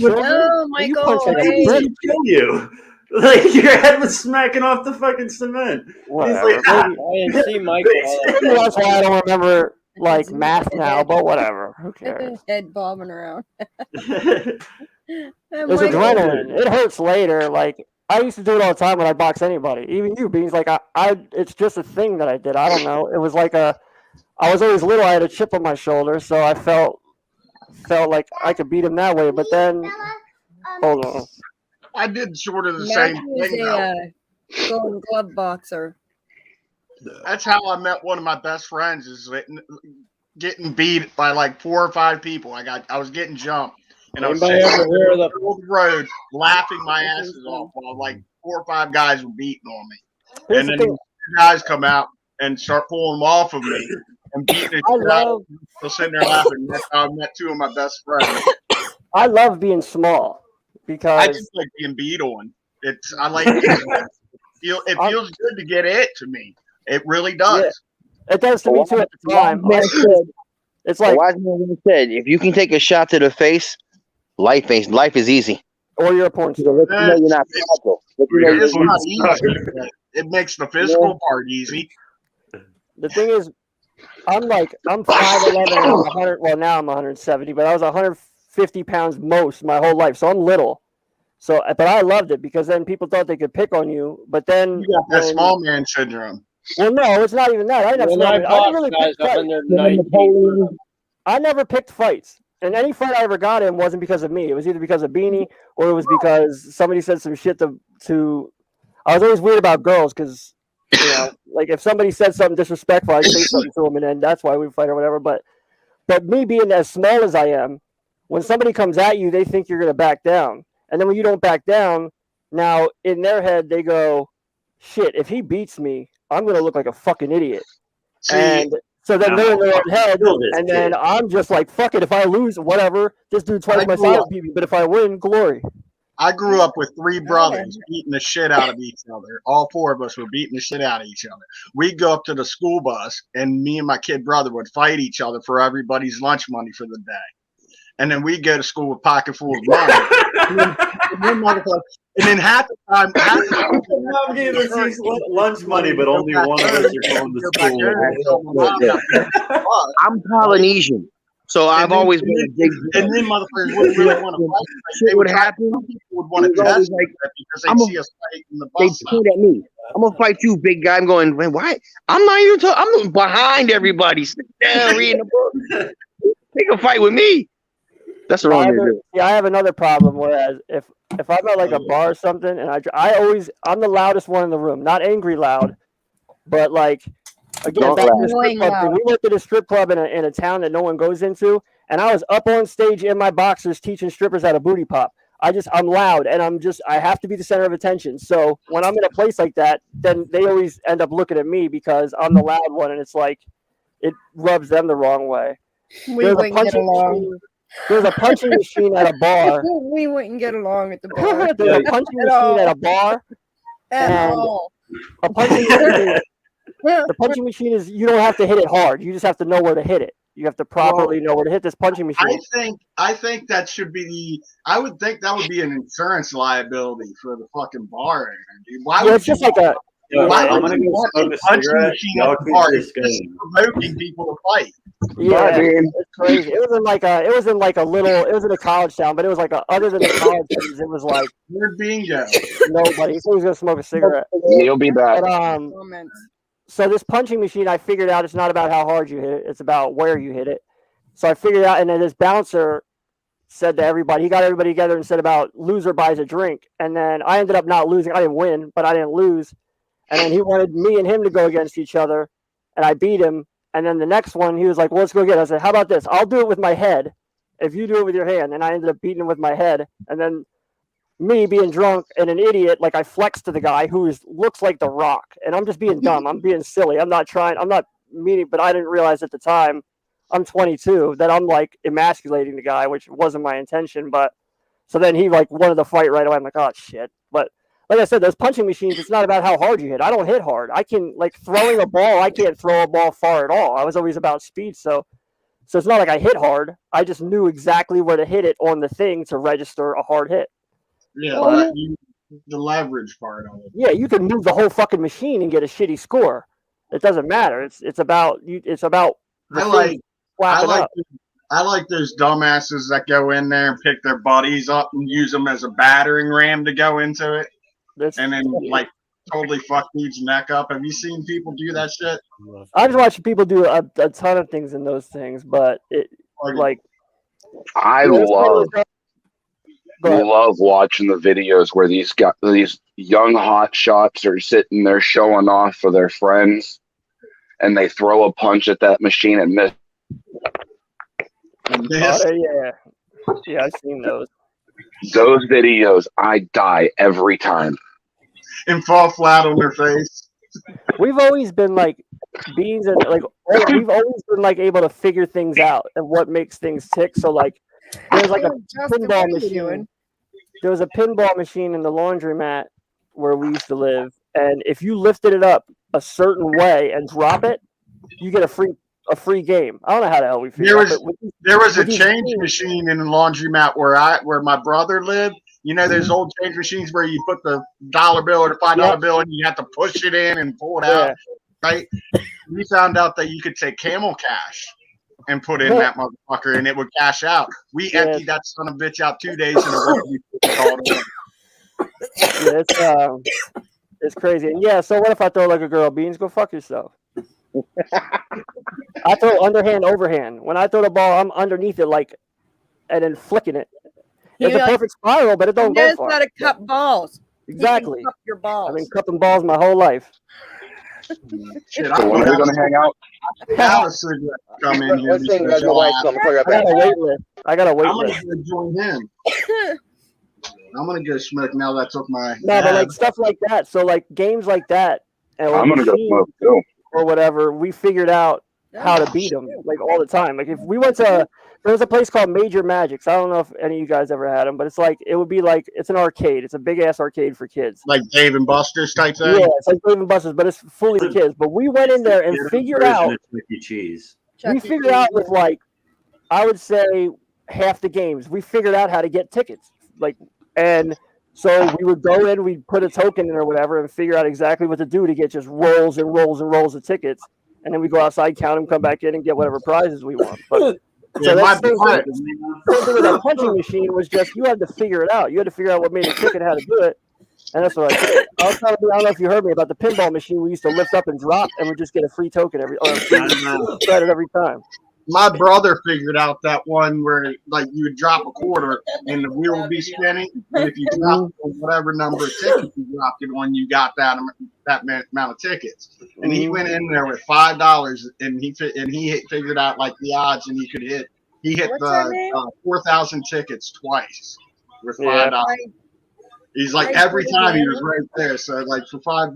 Oh my god! He'd kill you. Your head was smacking off the fucking cement. Whatever. I didn't see Michael. That's why I don't remember math now, but whatever. Who cares? Head bobbing around. It's adrenaline. It hurts later. I used to do it all the time when I box anybody, even you, Beans. It's just a thing that I did. I don't know. It was I was always little. I had a chip on my shoulder, so I felt like I could beat him that way. But then, hold on. I did sort of the same thing. Golden glove boxer. That's how I met one of my best friends. Is getting beat by 4 or 5 people. I was getting jumped. And I was sitting on the road laughing my asses off while 4 or 5 guys were beating on me. And then guys come out and start pulling them off of me and beating it. I'm sitting there laughing. That's how I met 2 of my best friends. I love being small because I just like being beat on. It feels good to get it to me. It really does. It does to me too at the time. It's like wise man said, if you can take a shot to the face, life is easy. Or you're a porn star. You're not fragile. It's not easy. It makes the physical part easy. The thing is, I'm 5'11" and I'm 100. Well, now I'm 170, but I was 150 pounds most my whole life, so I'm little. So, but I loved it because then people thought they could pick on you. But then you got that small man syndrome. Well, no, it's not even that. I never, When I I boxed really guys picked fights. 119. I never picked fights. And any fight I ever got in wasn't because of me. It was either because of Beanie or it was because somebody said some shit to I was always weird about girls because, you know, like if somebody said something disrespectful, I'd say something to them, and then that's why we fight or whatever. But me being as small as I am, when somebody comes at you, they think you're going to back down. And then when you don't back down, now in their head, they go, shit, if he beats me, I'm going to look like a fucking idiot. And so then they're in their own head, and then I'm just like, fuck it, if I lose, whatever. This dude twice my size beat me, but if I win, glory. I grew up with 3 brothers beating the shit out of each other. All 4 of us were beating the shit out of each other. We'd go up to the school bus, and me and my kid brother would fight each other for everybody's lunch money for the day. And then we'd go to school with pocket full of money. and then half the time, I'm giving these lunch money, but only one of us are going to school. I'm Polynesian. So I've always been a big. And then motherfuckers wouldn't really want to fight. Shit would happen. People would want to test like, because they see us fight in the bus. They point at me. I'm gonna fight you, big guy. I'm going, man, why? I'm not even talking. I'm behind everybody. Sit down, reading the book. Take a fight with me. That's the wrong thing to do. Yeah, I have another problem. Whereas if I'm at like a bar or something, and I'm the loudest one in the room. Not angry loud, but like. Again, back to the strip club. We went to the strip club in a town that no one goes into, and I was up on stage in my boxers teaching strippers how to booty pop. I'm loud, and I have to be the center of attention. So when I'm in a place like that, then they always end up looking at me because I'm the loud one, and it's like it rubs them the wrong way. We wouldn't get along. There's a punching machine at a bar. We wouldn't get along at the bar. There's a punching machine at a bar. At all. A punching machine. The punching machine is you don't have to hit it hard. You just have to know where to hit it. You have to properly know where to hit this punching machine. I think that should be I would think that would be an insurance liability for the fucking bar. Dude. Why would it's just like a I'm gonna go smoke a cigarette. Y'all keep this going. Provoking people to fight. Yeah, it's crazy. It was in a college town, but it was like other than the college kids, it was like bingo. Nobody. He said he was gonna smoke a cigarette. He'll be back. But, so this punching machine, I figured out it's not about how hard you hit it; it's about where you hit it. So I figured out, and then this bouncer said to everybody, he got everybody together and said about loser buys a drink, and then I ended up not losing. I didn't win, but I didn't lose. And then he wanted me and him to go against each other, and I beat him. And then the next one, he was like, well, let's go get it. I said, how about this? I'll do it with my head if you do it with your hand. And I ended up beating him with my head. And then me being drunk and an idiot, like I flexed to the guy who looks like The Rock. And I'm just being dumb. I'm being silly. I'm not meaning, but I didn't realize at the time, I'm 22, that I'm like emasculating the guy, which wasn't my intention. But so then he like wanted to fight right away. I'm like, oh, shit. But like I said, those punching machines, it's not about how hard you hit. I don't hit hard. I can, like, throwing a ball, I can't throw a ball far at all. I was always about speed. So it's not like I hit hard. I just knew exactly where to hit it on the thing to register a hard hit. Yeah, the leverage part of it. Yeah, you can move the whole fucking machine and get a shitty score. It doesn't matter. It's about I like those dumbasses that go in there and pick their buddies up and use them as a battering ram to go into it. And then like totally fuck dude's neck up. Have you seen people do that shit? I've watched people do a ton of things in those things, but I love watching the videos where these young hot shots are sitting there showing off for their friends, and they throw a punch at that machine and miss. Yeah, I've seen those. Those videos, I die every time. And fall flat on their face. We've always been like beings, and like we've always been like able to figure things out and what makes things tick. So like there's like a pinball machine. There was a pinball machine in the laundromat where we used to live, and if you lifted it up a certain way and drop it, you get a free game. I don't know how the hell we figured it. There was a change machine in the laundromat where my brother lived. You know those old change machines where you put the $1 bill or the $5 bill and you have to push it in and pull it out, right? We found out that you could take Camel Cash and put in that motherfucker and it would cash out. We emptied that son of a bitch out 2 days in a row. It's crazy. And yeah, so what if I throw like a girl beans? Go fuck yourself. I throw underhand, overhand. When I throw the ball, I'm underneath it, like, and then flicking it. It's a perfect spiral, but it don't go far. How to cup balls. Exactly. Cup your balls. I've been cupping balls my whole life. Shit, So when are we gonna hang out? Have a cigarette come in here. Let's sing as my wife come. I'll I got a wait list. I got a wait I'm gonna list. go join him. I'm gonna go smoke now that I took my. No, but like stuff like that. So like games like that, and I'm gonna go smoke too. or whatever, we figured out how to beat them like all the time. Like if we went to, there was a place called Major Magics. I don't know if any of you guys ever had them, but it's like it would be like it's an arcade. It's a big ass arcade for kids. Like Dave and Buster's type thing. Yeah, it's like Dave and Buster's, but it's fully for kids. But we went in there and figured out. Chuck E. Cheese. We figured out with like, I would say half the games. We figured out how to get tickets. Like, and so we would go in, we'd put a token in or whatever, and figure out exactly what to do to get just rolls and rolls and rolls of tickets. And then we go outside, count them, come back in, and get whatever prizes we want. But Yeah, so my that's the same thing with that punching machine was just you had to figure it out. You had to figure out what made a ticket, how to do it. And that's what I did. I was telling you, I don't know if you heard me about the pinball machine. We used to lift up and drop, and we just get a free token every credit every time. My brother figured out that one where like you would drop a quarter and the wheel would be spinning, and if you dropped whatever number of tickets you dropped it on, you got that amount of tickets. And he went in there with $5, and he figured out like the odds, and he could hit. He hit the 4,000 tickets twice with $5. He's like every time he was right there. So like for $5,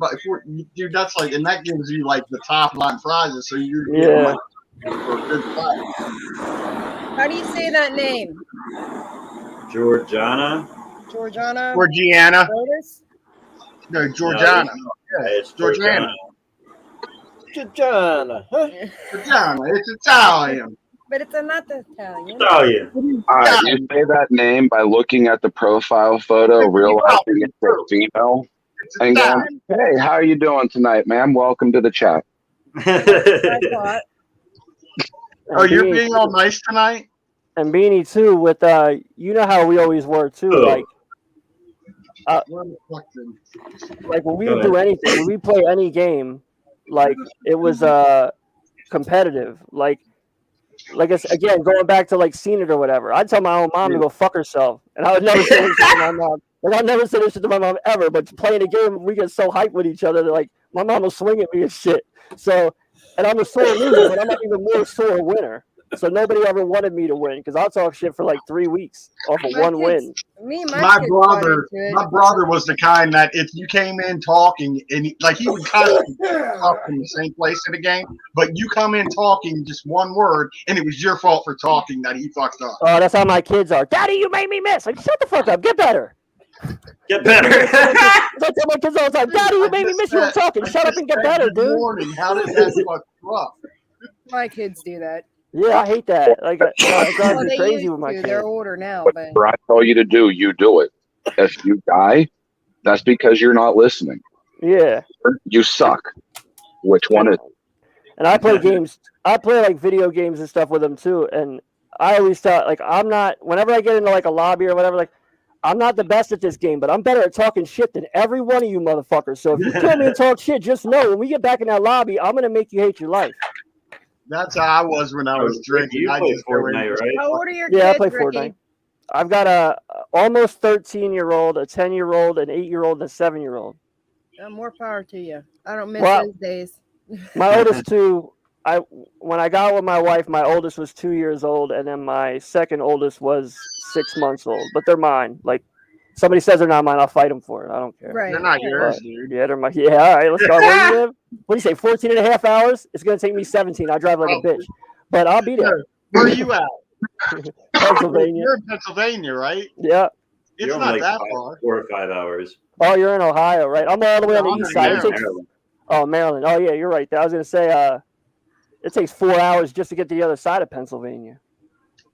dude, that's like, and that gives you like the top line prizes. So you're like, for a good price. How do you say that name? Georgiana. Georgiana. Otis? No, Georgiana. Yeah, it's Georgiana. Georgiana. Huh? Georgiana. It's Italian. But it's not Italian. Italian. All right, you say that name by looking at the profile photo, realizing it's a female, and going, "Hey, how are you doing tonight, ma'am? Welcome to the chat." I thought. Oh, you're being all nice tonight? And Beanie too, with you know how we always were too, like when we would do anything, when we play any game, like it was competitive. Like again, going back to like Seen It or whatever, I'd tell my own mom to go fuck herself, and I would never say this to my mom. Like I'd never say this to my mom ever. But playing a game, we get so hyped with each other that like my mom will swing at me and shit. So. And I'm a sore loser, but I'm not even more sore winner. So nobody ever wanted me to win because I'll talk shit for like 3 weeks off of one win. My brother was the kind that if you came in talking and he would constantly talk in the same place in the game, but you come in talking just one word and it was your fault for talking that he fucked up. Oh, that's how my kids are. Daddy, you made me miss. Like, shut the fuck up. Get better. Get better. I tell my kids all the time, Daddy, you made me miss you were talking. Shut up and get better, dude. How did that fuck you up? My kids do that. Yeah, I hate that. Like, it drives me crazy with my kids. They're older now, but whatever I tell you to do, you do it. If you die, that's because you're not listening. Yeah. You suck. Which one is? And I play games. I play like video games and stuff with them too. And I always tell, like, I'm not. Whenever I get into like a lobby or whatever, like, I'm not the best at this game, but I'm better at talking shit than every one of you motherfuckers. So if you kill me and talk shit, just know when we get back in that lobby, I'm gonna make you hate your life. That's how I was when I was drinking. You play Fortnite, right? how old are your kids? Yeah, I play Ricky? Fortnite. I've got a almost 13-year-old, a 10-year-old, an 8-year-old, and a 7-year-old. More power to you. I don't miss Well, those days. My oldest two, when I got with my wife, my oldest was 2 years old, and then my second oldest was 6 months old. But they're mine. Like, somebody says they're not mine, I'll fight them for it. I don't care. Right. They're not yours, But, dude. yeah, they're mine. Yeah, all right, let's go. Where do you live? What do you say, 14 and a half hours? It's going to take me 17. I drive like a bitch. But I'll be there. Where are you at? Pennsylvania. You're in Pennsylvania, right? Yeah. It's You're not like that far. 4 or 5 hours. Oh, you're in Ohio, right? I'm all the way on the east side. Maryland. Oh, Maryland. Oh, yeah, you're right. I was going to say it takes 4 hours just to get to the other side of Pennsylvania.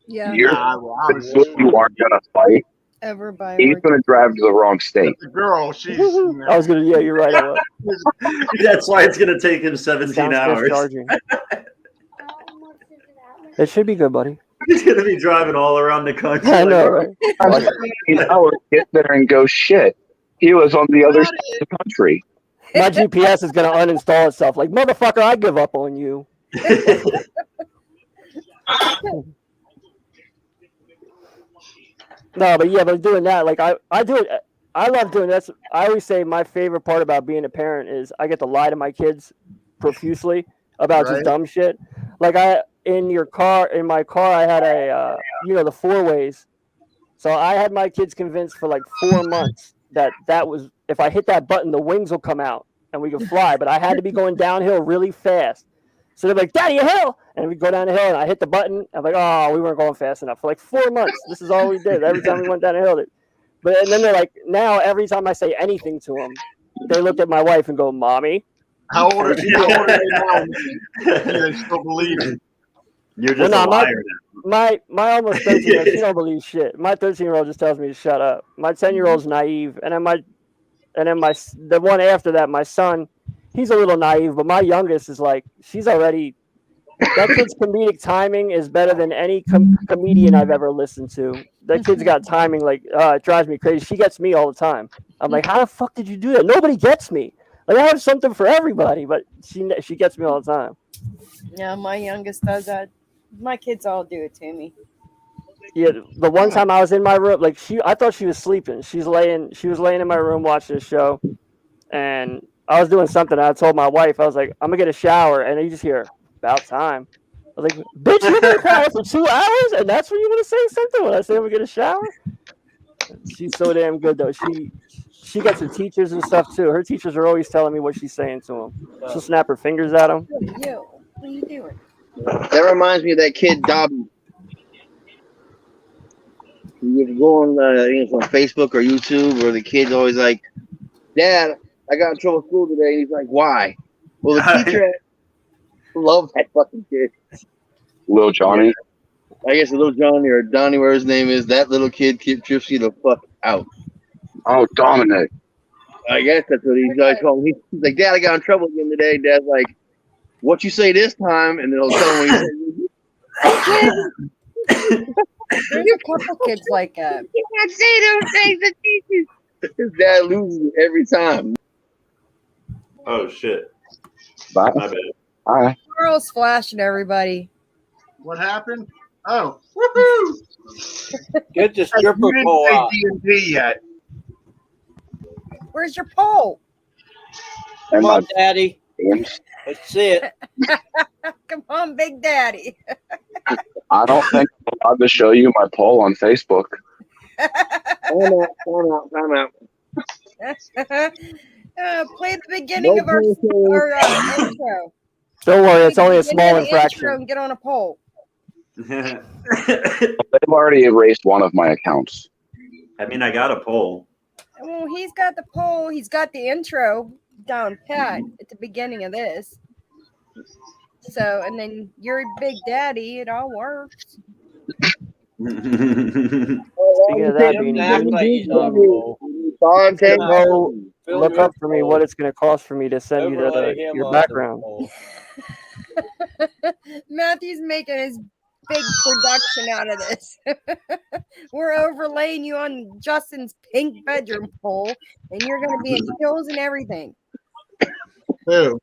Yeah. You are gonna fight. Everybody. He's gonna drive to the wrong state. The girl, she's. I was going to, yeah, you're right. I was. That's why it's going to take him 17 hours. It should be good, buddy. He's going to be driving all around the country. I know, right? 17 hours, get there and go shit. He was on the other side of the country. My GPS is gonna uninstall itself. Like, motherfucker, I give up on you. No, but doing that, like I do it. I love doing this. I always say my favorite part about being a parent is I get to lie to my kids profusely about just Right. dumb shit. Like in my car, I had the 4-ways. So I had my kids convinced for like 4 months that was, if I hit that button, the wings will come out and we could fly. But I had to be going downhill really fast. So they're like, "Daddy, a hill!" And we go down the hill, and I hit the button. I'm like, "Oh, we weren't going fast enough." For like 4 months, this is all we did. Every time we went down the hill, and then they're like, now every time I say anything to them, they look at my wife and go, "Mommy." How old are they now? They still believe it. You're just a liar My almost 13-year-old, she don't believe shit. My 13-year-old just tells me to shut up. My 10-year-old's naive, and then the one after that, my son, he's a little naive, but my youngest is like, that kid's comedic timing is better than any comedian I've ever listened to. That kid's got timing like, it drives me crazy. She gets me all the time. I'm like, how the fuck did you do that? Nobody gets me. Like, I have something for everybody, but she gets me all the time. Yeah, my youngest does that. My kids all do it to me. Yeah, the one time I was in my room, like I thought she was sleeping. She was laying in my room watching a show, and I was doing something. And I told my wife, I was like, "I'm gonna get a shower," and you just hear, "About time." I was like, "Bitch, you've been quiet for 2 hours, and that's when you want to say something when I say I'm gonna get a shower?" She's so damn good though. She gets her teachers and stuff too. Her teachers are always telling me what she's saying to them. She'll snap her fingers at them. Yo, what are you doing? That reminds me of that kid Dobby. You go on, on Facebook or YouTube, where the kid's always like, "Dad, I got in trouble at school today." And he's like, "Why?" Well, the teacher love that fucking kid. Little Johnny. I guess little Johnny or Donnie, whatever his name is, that little kid trips you the fuck out. Oh, Dominic. I guess that's what he's like. He's like, "Dad, I got in trouble again today." Dad's like, "What you say this time?" And then he'll tell him what he said. There's a couple kids like that. You can't say those things to teachers. His dad loses it every time. Oh shit! Bye. My bad. Bye. Girls flashing everybody. What happened? Oh, woohoo! Get the stripper You didn't pole say out. D&D yet. Where's your pole? And Come my on, Daddy. games. Let's see it. Come on, Big Daddy. I don't think I'm allowed to show you my poll on Facebook. Time out. Play the beginning of our intro. Don't worry, it's Play the only a beginning small of the intro infraction. and get on a poll. They've already erased one of my accounts. I mean, I got a poll. Well, he's got the poll. He's got the intro down pat at the beginning of this. So, and then you're Big Daddy. It all works. Speaking of that, Doesn't act like he's on roll. look up for me what it's going to cost for me to send you Overlay him your on the background. pole. Matthew's making his big production out of this. We're overlaying you on Justin's pink bedroom pole, and you're going to be in heels and everything. Who?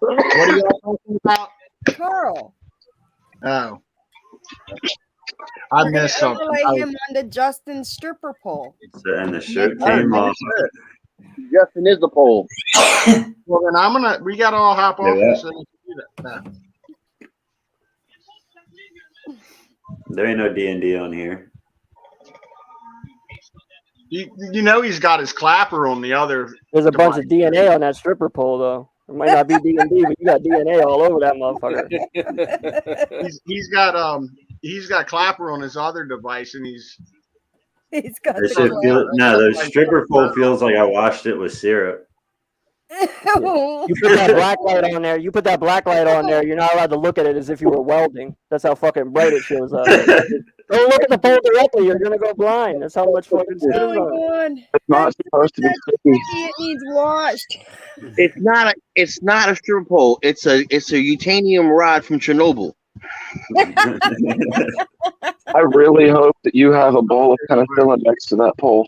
What are y'all talking about? Carl. Oh. I We're missed going to something. overlay him onto Justin's stripper pole. And the shirt Oh, came off. Justin is the pole. Well, then we got to all hop off Yeah. this and do that. There ain't no D&D on here. You know he's got his clapper on the other. There's a bunch of DNA on that stripper pole, though. It might not be D&D, but you got DNA all over that motherfucker. He's got clapper on his other device, and he's got That shit the stripper pole feels like I washed it with syrup. You put that black light on there. You're not allowed to look at it as if you were welding. That's how fucking bright it shows up. Don't look at the pole directly. You're gonna go blind. That's how much fucking shit is on it. It's not supposed to be sticky. It needs washed. It's not a stripper pole. It's a uranium rod from Chernobyl. I really hope that you have a bowl of penicillin next to that pole.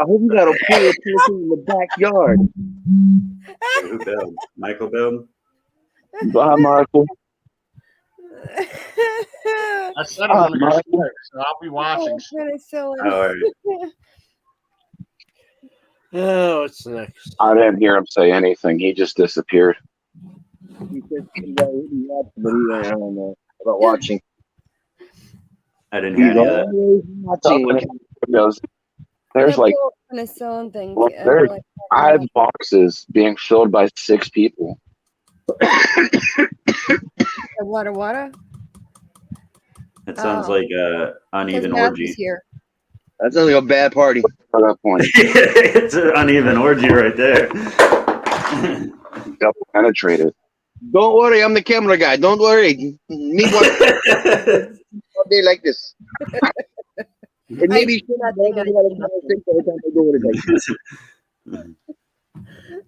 I hope you got a pool in the backyard. Wait, who bailed? Michael bailed? Bye, Michael. I said I'm gonna go smoke, so I'll be watching. Penicillin. Oh, all right. Oh, what's next? I didn't hear him say anything. He just disappeared. He said something about what he watched, but I don't know about watching. I didn't hear He's any of that. always watching. Because there's like penicillin thing. there's 5 boxes being filled by 6 people. What? It sounds like uneven orgy. Here. That sounds like a bad party. For that point, It's an uneven orgy right there. double penetrated. Don't worry, I'm the camera guy. Don't worry. Me one all day like this. And maybe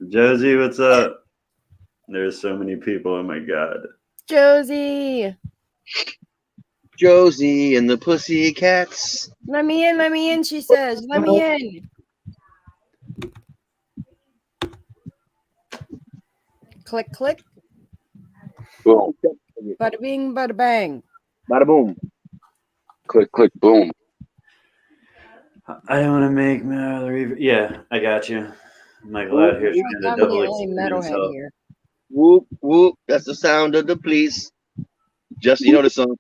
Josie, what's up? There's so many people. Oh my god. Josie and the Pussycats. Let me in, she says. Let me in. Click, click. Boom. Bada bing, bada bang. Bada boom. Click, click, boom. I don't want to make yeah, I got you. Michael out here trying to I'm double the only explain metalhead himself. here. Whoop, whoop. That's the sound of the police. Just, you know the song.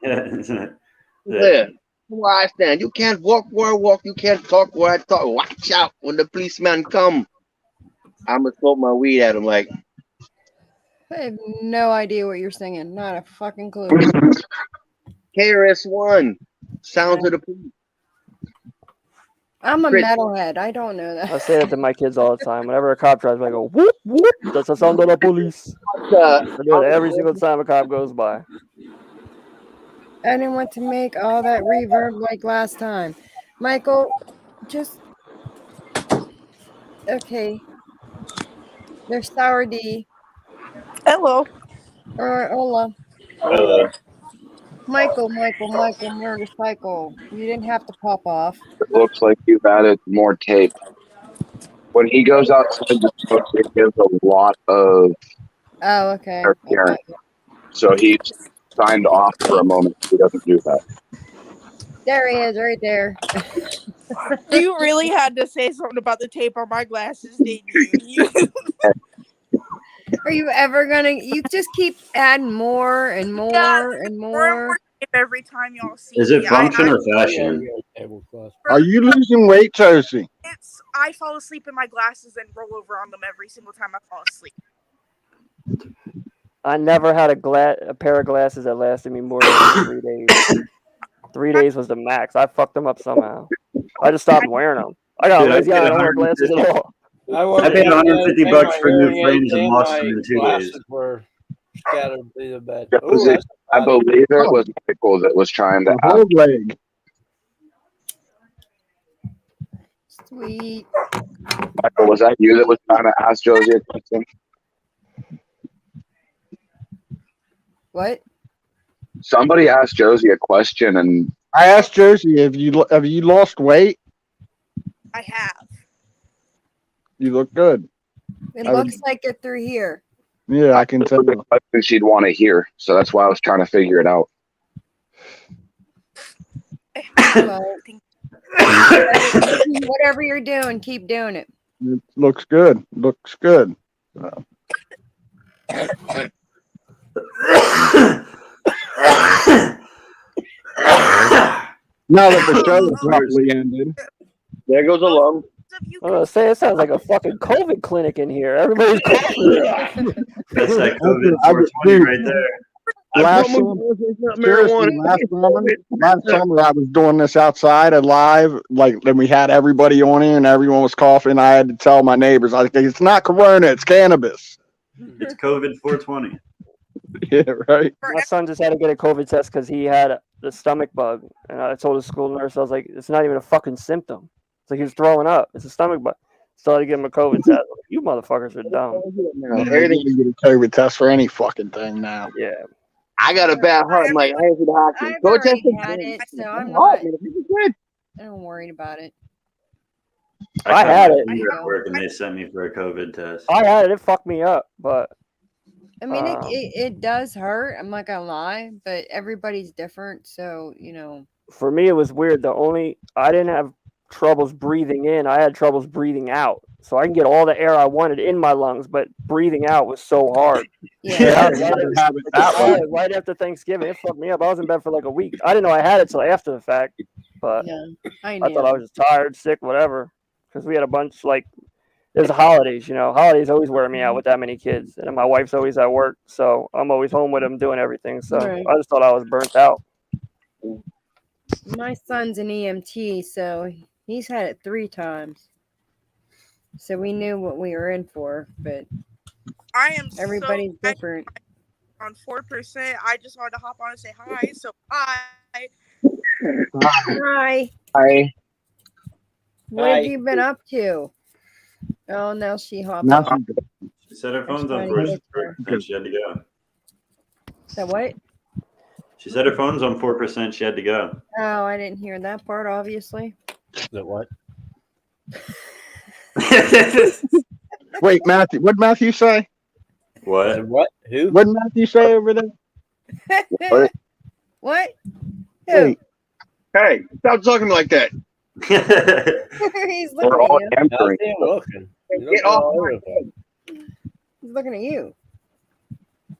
There. Where I stand. You can't walk where I walk. You can't talk where I talk. Watch out when the policeman come. I'm going to smoke my weed at him like. I have no idea what you're singing. Not a fucking clue. KRS-One. Sounds of the police. I'm a Chris. metalhead. I don't know I that. say that to my kids all the time. Whenever a cop drives by, I go, whoop, whoop. That's the sound of the police. I do it every single time a cop goes by. I didn't want to make all that reverb like last time. Michael, just... Okay. There's Sour D. Hello. Or Ola. Hello. Michael, motorcycle. You didn't have to pop off. It looks like you've added more tape. When he goes outside the smoke, it gives a lot of Oh, okay. interference. So he's signed off for a moment. He doesn't do that. There he is, right there. You really had to say something about the tape on my glasses, didn't you? Are you ever gonna? You just keep adding more and more and more. Every time y'all see Is it me, function or fashion? Are you losing weight, Josie? I fall asleep in my glasses and roll over on them every single time I fall asleep. I never had a pair of glasses that lasted me more than 3 days. 3 days was the max. I fucked them up somehow. I just stopped wearing them. I got lazy. I don't wear glasses at all. I paid $150 for new frames and lost them in 2 days. Were scattered through the bed. I believe it was Michael that was trying to whole leg. Sweet. Michael, was that you that was trying to ask Josie a question? What? Somebody asked Josie a question, and I asked Josie, have you lost weight? I have. You look good. It looks like it through here. Yeah, I can tell. The question she'd want to hear, so that's why I was trying to figure it out. Well, whatever you're doing, keep doing it. It looks good. Looks good. Now that the show is probably ended. There goes a lung. I was gonna say it sounds like a fucking COVID clinic in here. Everybody's coughing. That's that COVID 420 right there. Last summer I was doing this outside and live, like then we had everybody on here and everyone was coughing. I had to tell my neighbors, I was like, it's not corona, it's cannabis. It's COVID 420. Yeah, right. My son just had to get a COVID test because he had the stomach bug, and I told his school nurse, I was like, it's not even a fucking symptom. It's like he was throwing up. It's a stomach bug. So I had to give him a COVID test. Like, you motherfuckers are dumb. Everything you get a COVID test for any fucking thing now. Yeah. I got a bad heart. I'm like, I ain't to the hospital. I've Go test already had it, so I'm not. I'm worried about it. I had it. At work and they sent me for a COVID test. I had it. It fucked me up, but I mean, it does hurt. I'm not gonna lie, but everybody's different. So for me, it was weird. I didn't have troubles breathing in. I had troubles breathing out. So I can get all the air I wanted in my lungs, but breathing out was so hard. Yeah, right after Thanksgiving, it fucked me up. I was in bed for like a week. I didn't know I had it till after the fact, but I thought I was just tired, sick, whatever. Because we had a bunch there's holidays, Holidays always wear me out with that many kids, and my wife's always at work, so I'm always home with them doing everything. So I just thought I was burnt out. My son's an EMT, so he's had it 3 times. So we knew what we were in for, but everybody's different. On 4%, I just wanted to hop on and say hi. So hi. Hi. Hi. What have you been up to? Oh, now she hopped on. She said her phone's on 4%. She had to go. So what? She said her phone's on 4%. She had to go. Oh, I didn't hear that part, obviously. That what? Wait, Matthew. What Matthew say? What? What? Who? What did Matthew say over there? What? Hey. Hey, stop talking to me like that. He's looking at you. Looking. Get off. He's looking at you.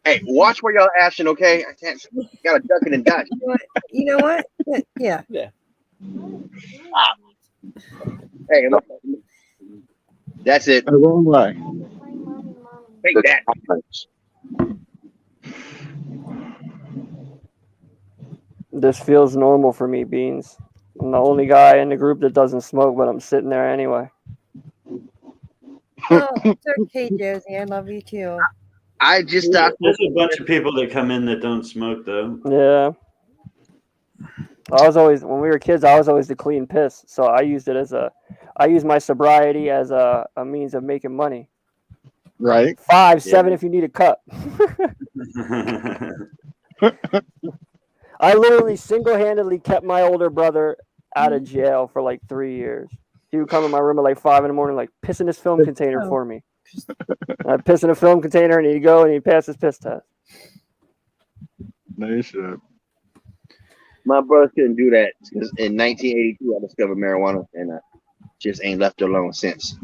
Hey, watch where y'all ashing, okay? I can't. Got to duck it and dodge. You know what? Yeah. Yeah. Hey, look. That's it. The wrong way. Take that. This feels normal for me, Beans. I'm the only guy in the group that doesn't smoke, but I'm sitting there anyway. Oh, it's okay, Josie. I love you too. I just stopped. There's a bunch of people that come in that don't smoke, though. Yeah. When we were kids, I was always the clean piss. So I used my sobriety as a means of making money. Right. 5, 7 if you need a cut. I literally single-handedly kept my older brother out of jail for like 3 years. He would come in my room at like 5 a.m, like piss in this film container for me. I'd piss in a film container, and he'd go and he'd pass his piss test. No shit. My brother couldn't do that because in 1982 I discovered marijuana, and I just ain't left it alone since.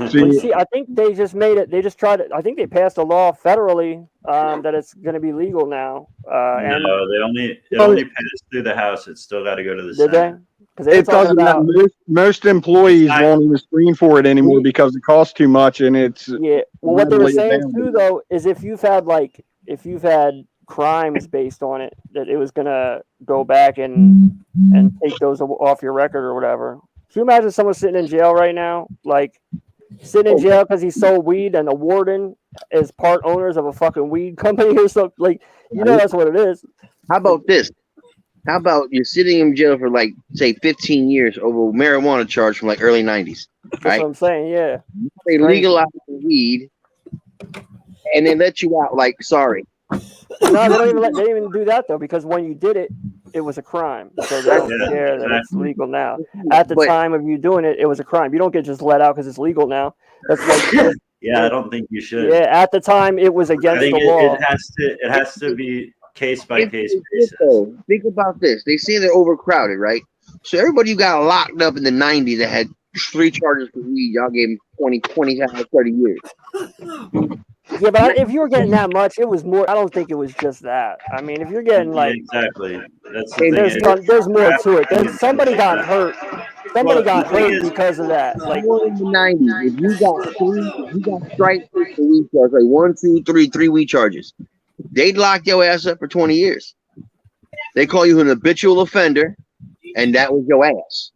See, I think they just made it. They just tried it. I think they passed a law federally that it's going to be legal now. No, it only passed through the House. It's still got to go to the Senate. Senate. It doesn't. Most employees won't even screen for it anymore because it costs too much, and it's Well, what they were saying too, though, is if you've had crimes based on it, that it was gonna go back and take those off your record or whatever. Can you imagine someone sitting in jail right now, like sitting in jail because he sold weed, and the warden is part owners of a fucking weed company or something? Like, that's what it is. How about this? How about you're sitting in jail for like say 15 years over a marijuana charge from like early 90s? That's right? what I'm saying. Yeah. They legalize the weed, and they let you out. Like, sorry. No, they didn't even do that though, because when you did it, it was a crime. So they don't care that it's legal now. At the time of you doing it, it was a crime. You don't get just let out because it's legal now. That's like, yeah, I don't think you should. Yeah, at the time it was against the law. It has to be case by case basis. Think about this. They say they're overcrowded, right? So everybody you got locked up in the 90s that had 3 charges for weed, y'all gave them 20, 30 years. Yeah, but if you were getting that much, it was more. I don't think it was just that. I mean, if you're getting like exactly, that's the there's more to it. Somebody got hurt. Somebody got hurt because of that. Like in the 90s, if you got strikes for weed charges, like 1, 2, 3 weed charges, they'd lock your ass up for 20 years. They call you an habitual offender, and that was your ass.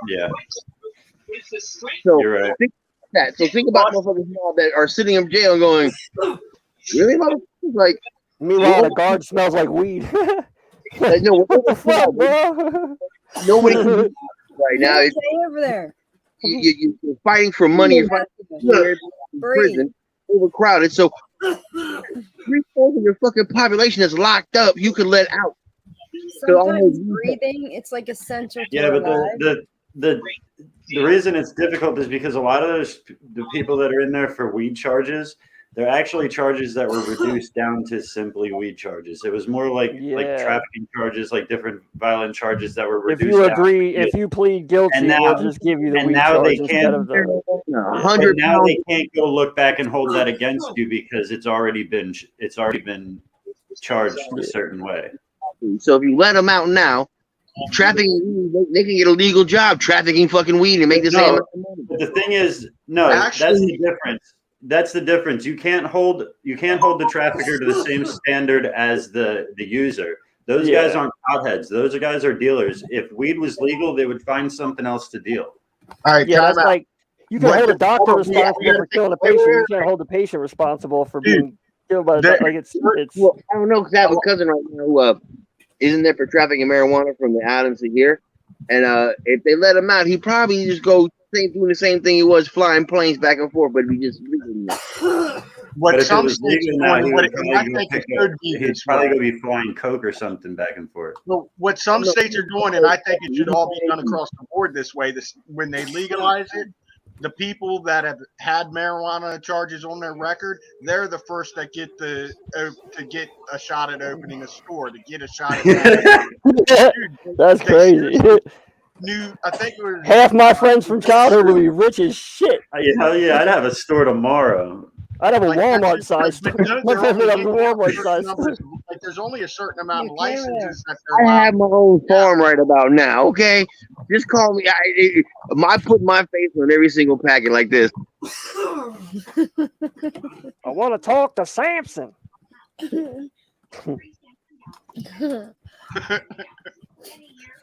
Yeah. So you're right. Think about motherfuckers now that are sitting in jail and going, really, motherfuckers? Like, meanwhile, the guard smells like weed. Like, no, what the fuck, bro? Nobody can do that right now. Stay over there. You're fighting for money. You're fighting in prison, overcrowded. So 3/4 of your fucking population is locked up. You can let out. Sometimes breathing, it's like essential to our lives. the reason it's difficult is because a lot of the people that are in there for weed charges, they're actually charges that were reduced down to simply weed charges. It was more like trafficking charges, like different violent charges that were reduced. If you agree, if you plead guilty, we'll just give you the weed charge instead of the 100. Now they can't go look back and hold that against you because it's already been charged a certain way. So if you let them out now, trafficking, they can get a legal job trafficking fucking weed and make the same. But the thing is, that's the difference. That's the difference. You can't hold the trafficker to the same standard as the user. Those guys aren't potheads. Those guys are dealers. If weed was legal, they would find something else to deal. All right, that's like you can hold a doctor responsible for killing a patient. You can't hold the patient responsible for being killed by like it's. Well, I don't know because I have a cousin right now who isn't there for trafficking marijuana from the islands to here, and if they let him out, he probably just go doing the same thing he was flying planes back and forth, but he just. What some states he'd probably go be flying coke or something back and forth. Well, what some states are doing, and I think it should all be done across the board this way. When they legalize it, the people that have had marijuana charges on their record, they're the first that get to get a shot at opening a store, to get a shot at that. Dude, that's crazy. I think it was half my friends from childhood would be rich as shit. Hell yeah, I'd have a store tomorrow. I'd have a Walmart size store. Like there's only a certain amount of licenses that I have my own farm right about now. Okay, just call me. I put my face on every single packet like this. I want to talk to Samson.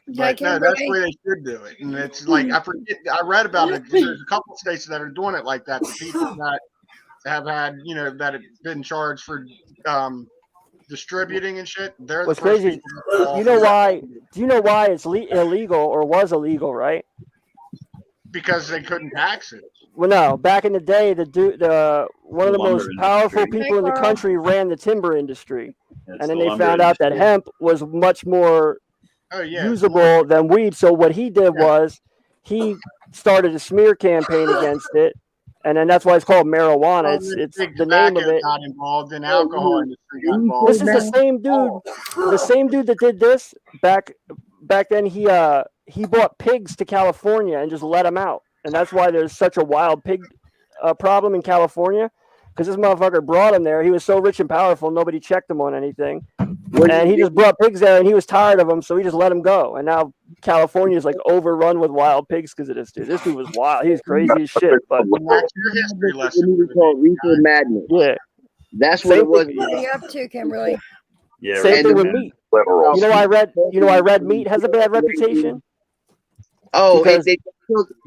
But no, that's where they should do it. And it's like I read about it. There's a couple of states that are doing it like that. The people that have had, that have been charged for distributing and shit. They're what's crazy. You know why? Do you know why it's illegal or was illegal? Right? Because they couldn't tax it. Well, no. Back in the day, one of the most powerful people in the country ran the timber industry, and then they found out that hemp was much more usable than weed. So what he did was he started a smear campaign against it. And then that's why it's called marijuana. It's the name of it. Got involved in alcohol industry. Got involved. This is the same dude. The same dude that did this back then. He brought pigs to California and just let them out. And that's why there's such a wild pig problem in California. Because this motherfucker brought him there. He was so rich and powerful, nobody checked him on anything. And he just brought pigs there, and he was tired of them, so he just let them go. And now California is like overrun with wild pigs because of this dude. This dude was wild. He was crazy as shit. But that's your history lesson. Called reefer madness. Yeah, that's what it was. What are you up to, Kimberly? Yeah, same thing with meat. You know, I read meat has a bad reputation. Oh,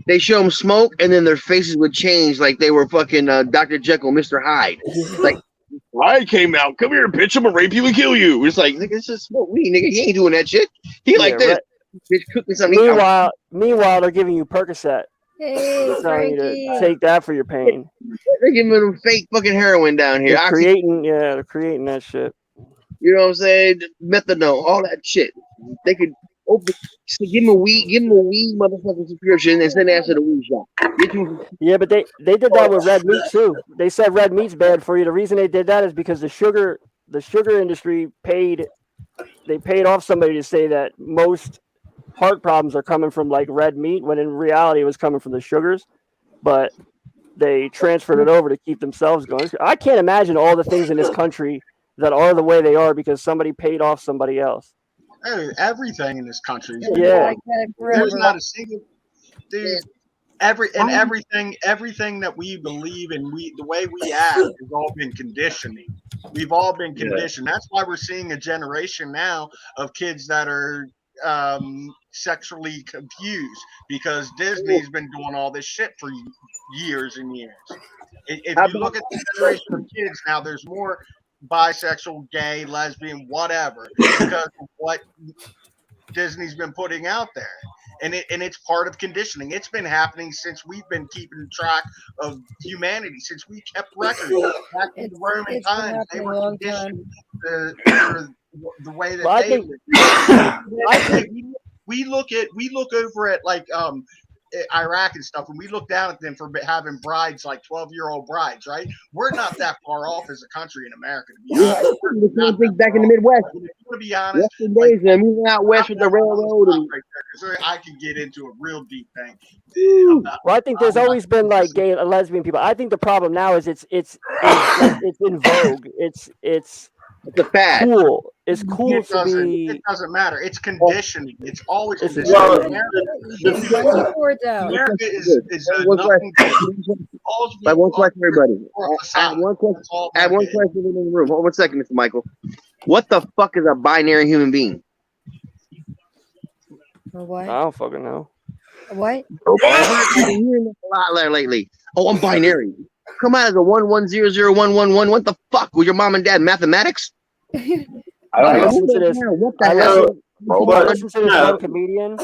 they show them smoke, and then their faces would change like they were fucking Dr. Jekyll, Mr. Hyde. Like, I came out. Come here, bitch. I'm gonna rape you and kill you. It's like, nigga, it's just smoke weed, nigga. He ain't doing that shit. He like this. Bitch cooking something. Meanwhile, they're giving you Percocet. Hey, they're telling you to take that for your pain. They're giving them fake fucking heroin down here. They're creating that shit. You know what I'm saying? Methadone, all that shit. They could give him a weed motherfucking subscription and send that to the weed shop. Yeah, but they did that with red meat too. They said red meat's bad for you. The reason they did that is because the sugar industry paid off somebody to say that most heart problems are coming from like red meat, when in reality it was coming from the sugars. But they transferred it over to keep themselves going. I can't imagine all the things in this country that are the way they are because somebody paid off somebody else. Hey, everything in this country is there's not a single dude. Everything that we believe in, the way we act has all been conditioning. We've all been conditioned. That's why we're seeing a generation now of kids that are sexually confused because Disney's been doing all this shit for years and years. If you look at the generation of kids now, there's more bisexual, gay, lesbian, whatever, because of what Disney's been putting out there. And it's part of conditioning. It's been happening since we've been keeping track of humanity, since we kept records. Back in the Roman times, they were conditioned the way that we look over at like Iraq and stuff, and we look down at them for having brides like 12-year-old brides, right? We're not that far off as a country in America, to be honest. The thing back in the Midwest. To be honest, Western days, and moving out west with the railroad. And right there, I could get into a real deep thing. Well, I think there's always been like gay and lesbian people. I think the problem now is it's in vogue. It's a fad. Cool. It's cool It to doesn't matter. It's conditioning. It's always conditioning. Well, America is nothing. But one question, everybody. I have one question in the room. Hold on 1 second, Mr. Michael. What the fuck is a binary human being? What? I don't fucking know. What? I've been hearing this a lot lately. Oh, I'm binary. Come out as a 11001111. What the fuck? Was your mom and dad mathematics? I listen to this. What the I hell? listen to this one comedian,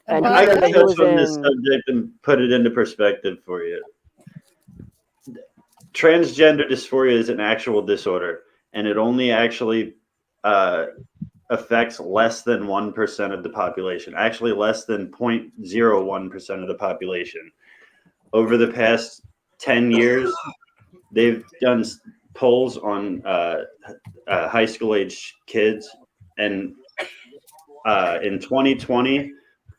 and I he said can that he touch was on this in. subject and put it into perspective for you. Transgender dysphoria is an actual disorder, and it only actually affects less than 1% of the population, actually less than 0.01% of the population. Over the past 10 years, they've done polls on high school age kids, and in 2020,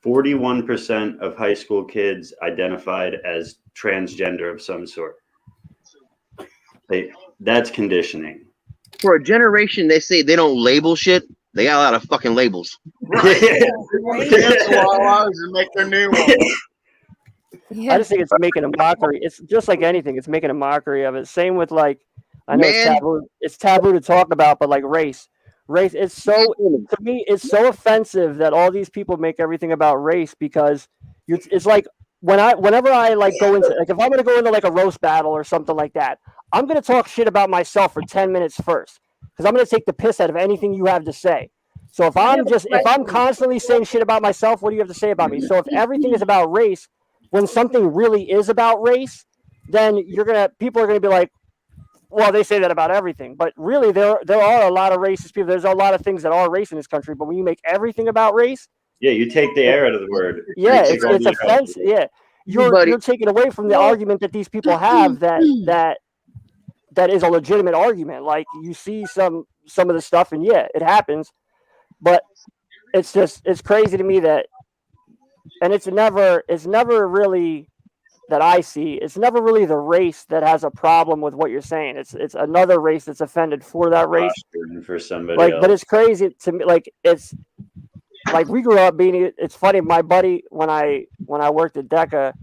41% of high school kids identified as transgender of some sort. That's conditioning. For a generation, they say they don't label shit. They got a lot of fucking labels. Right. And make their new one. I just think it's making a mockery. It's just like anything. It's making a mockery of it. Same with like, I know it's taboo. It's taboo to talk about, but like race. It's so, to me, it's so offensive that all these people make everything about race, because it's like whenever I like go into, like if I'm going to go into like a roast battle or something like that, I'm going to talk shit about myself for 10 minutes first, because I'm going to take the piss out of anything you have to say. So if I'm constantly saying shit about myself, what do you have to say about me? So if everything is about race, when something really is about race, then people are going to be like, well, they say that about everything, but really there are a lot of racist people. There's a lot of things that are race in this country, but when you make everything about race, yeah, you take the air out of the word. Yeah, it's offensive. Yeah, you're taking away from the argument that these people have that is a legitimate argument. Like you see some of the stuff, and yeah, it happens, but it's crazy to me that, and it's never really that I see. It's never really the race that has a problem with what you're saying. It's another race that's offended for that race. For somebody like, else. but it's crazy to me. Like it's like we grew up being. It's funny. My buddy, when I worked at DECA,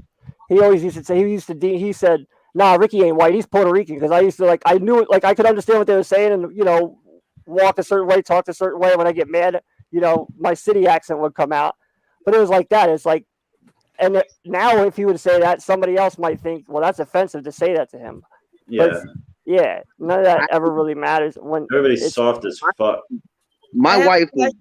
he always used to say he said, "Nah, Ricky ain't white. He's Puerto Rican." Because I used to I knew it. Like I could understand what they were saying, and walk a certain way, talk a certain way. When I get mad, my city accent would come out. But it was like that. It's like. And now, if you would say that, somebody else might think, well, that's offensive to say that to him. Yeah. But yeah, none of that ever really matters. When everybody's soft as fuck. My wife was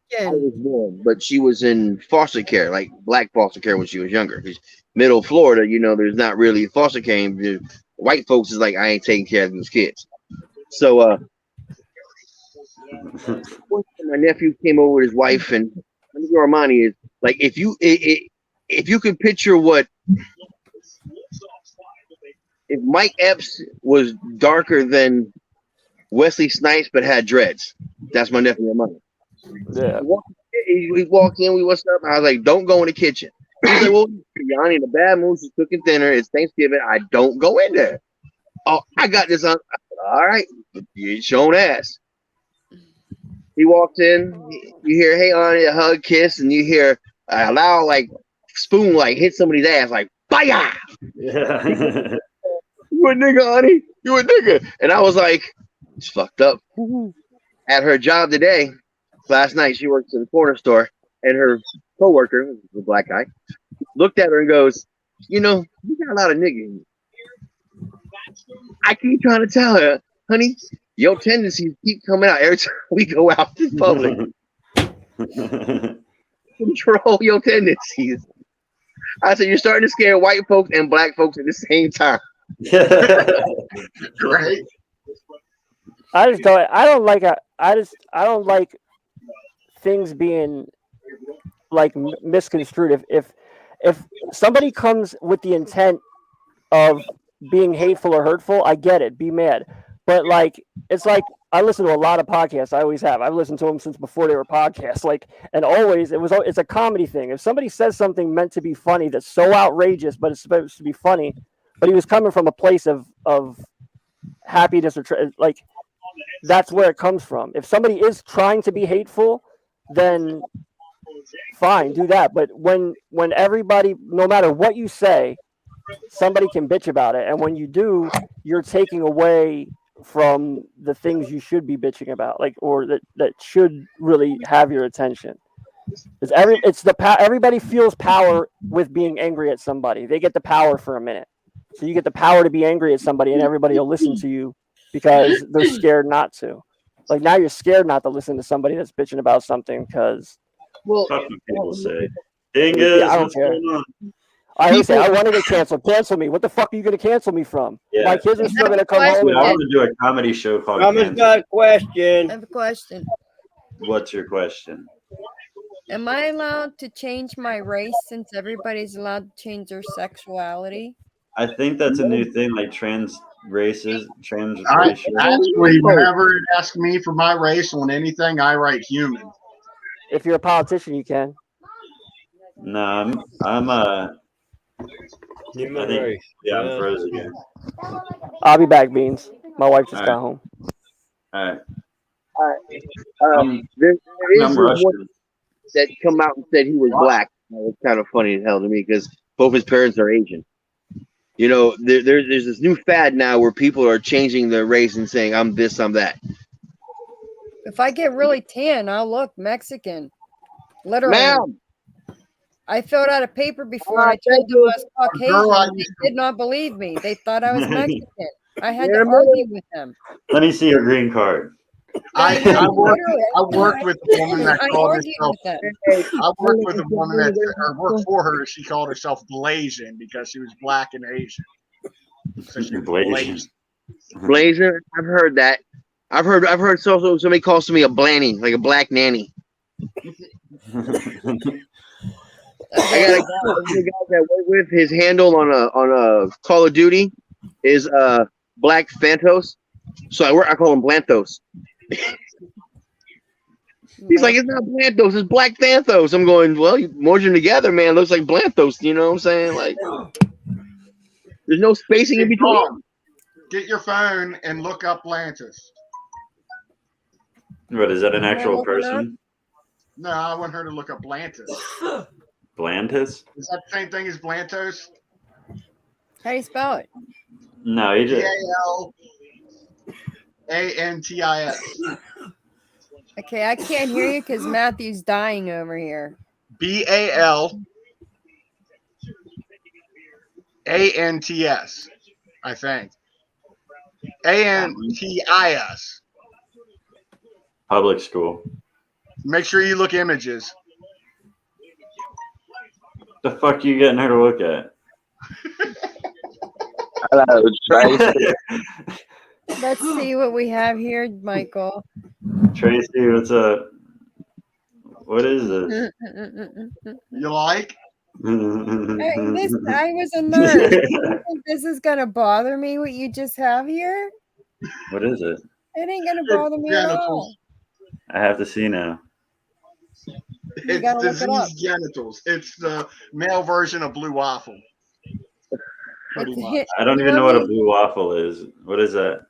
born, but she was in foster care, like black foster care when she was younger. Because middle Florida, there's not really foster care. White folks is like, I ain't taking care of these kids. So my nephew came over with his wife, and Armani is like, if you could picture if Mike Epps was darker than Wesley Snipes but had dreads, that's my nephew Armani. Yeah. He walked in, we what's up? I was like, don't go in the kitchen. He's like, well, Yanni in a bad mood, she's cooking dinner, it's Thanksgiving, I don't go in there. Oh, I got this on. All right, you ain't showing ass. He walked in, you hear, hey, honey, a hug, kiss, and you hear a loud, spoon hit somebody's ass, fire. Yeah. You a nigga, honey? You a nigga? And I was like, it's fucked up. At her job today, last night, she worked in the corner store, and her coworker, the black guy, looked at her and goes, you got a lot of niggas. I keep trying to tell her, honey, your tendencies keep coming out every time we go out in public. Control your tendencies. I said, you're starting to scare white folks and black folks at the same time. Right. I don't like things being like misconstrued. If somebody comes with the intent of being hateful or hurtful, I get it. Be mad, but like it's like I listen to a lot of podcasts. I always have. I've listened to them since before they were podcasts. Like, and always it's a comedy thing. If somebody says something meant to be funny that's so outrageous, but it's supposed to be funny, but he was coming from a place of happiness or like that's where it comes from. If somebody is trying to be hateful, then fine, do that. But when everybody, no matter what you say, somebody can bitch about it, and when you do, you're taking away from the things you should be bitching about, like, or that should really have your attention. Everybody feels power with being angry at somebody. They get the power for a minute, so you get the power to be angry at somebody, and everybody will listen to you because they're scared not to. Like now, you're scared not to listen to somebody that's bitching about something because. Well, that's what people say. Dingus, I don't what's care. going on? I say I want to get canceled. Cancel me. What the fuck are you going to cancel me from? Yeah. My kids are still going to come home. Dude, I want to do a comedy show called. Mama's got a question. I have a question. What's your question? Am I allowed to change my race since everybody's allowed to change their sexuality? I think that's a new thing, like trans races, transracial. Actually, whenever it asks me for my race on anything, I write human. If you're a politician, you can. No, I'm Human think, race. yeah, I'm frozen again. I'll be back, Beans. My wife just All got right. home. All right. There is I'm this Russian. one that come out and said he was black. That was kind of funny as hell to me because both his parents are Asian. You know, there's this new fad now where people are changing their race and saying, I'm this, I'm that. If I get really tan, I'll look Mexican. Literally. Ma'am. I filled out a paper before and I told them I was Caucasian. They did not believe me. They thought I was Mexican. I had to argue with them. Let me see your green card. I worked with a woman that called herself. I worked with a woman that worked for her. She called herself Blasian because she was black and Asian. So she was Blasian. Blasian. I've heard that. I've heard somebody calls me a blanny, like a black nanny. I got a guy that went with his handle on a Call of Duty is Black Phantos. So I call him Blanthos. He's like, it's not Blanthos, it's Black Phantos. I'm going, well, you merge them together, man. It looks like Blanthos. You know what I'm saying? Like, there's no spacing in between. Get your phone and look up Lantis. What, is that an actual person? No, I want her to look up Blantis. Blantis? Is that the same thing as Blantos? How do you spell it? No, he just. BALANTIS. Okay, I can't hear you because Matthew's dying over here. BALANTS, I think. ANTIS. Public school. Make sure you look images. The fuck you getting her to look at? Hello, Tracy. Let's see what we have here, Michael. Tracy, what's up? What is this? You like? I was a nerd. You think this is gonna bother me? What you just have here? What is it? It ain't gonna bother me at all. I have to see now. It's diseased genitals. It's the male version of blue waffle. I don't even know what a blue waffle is. What is that?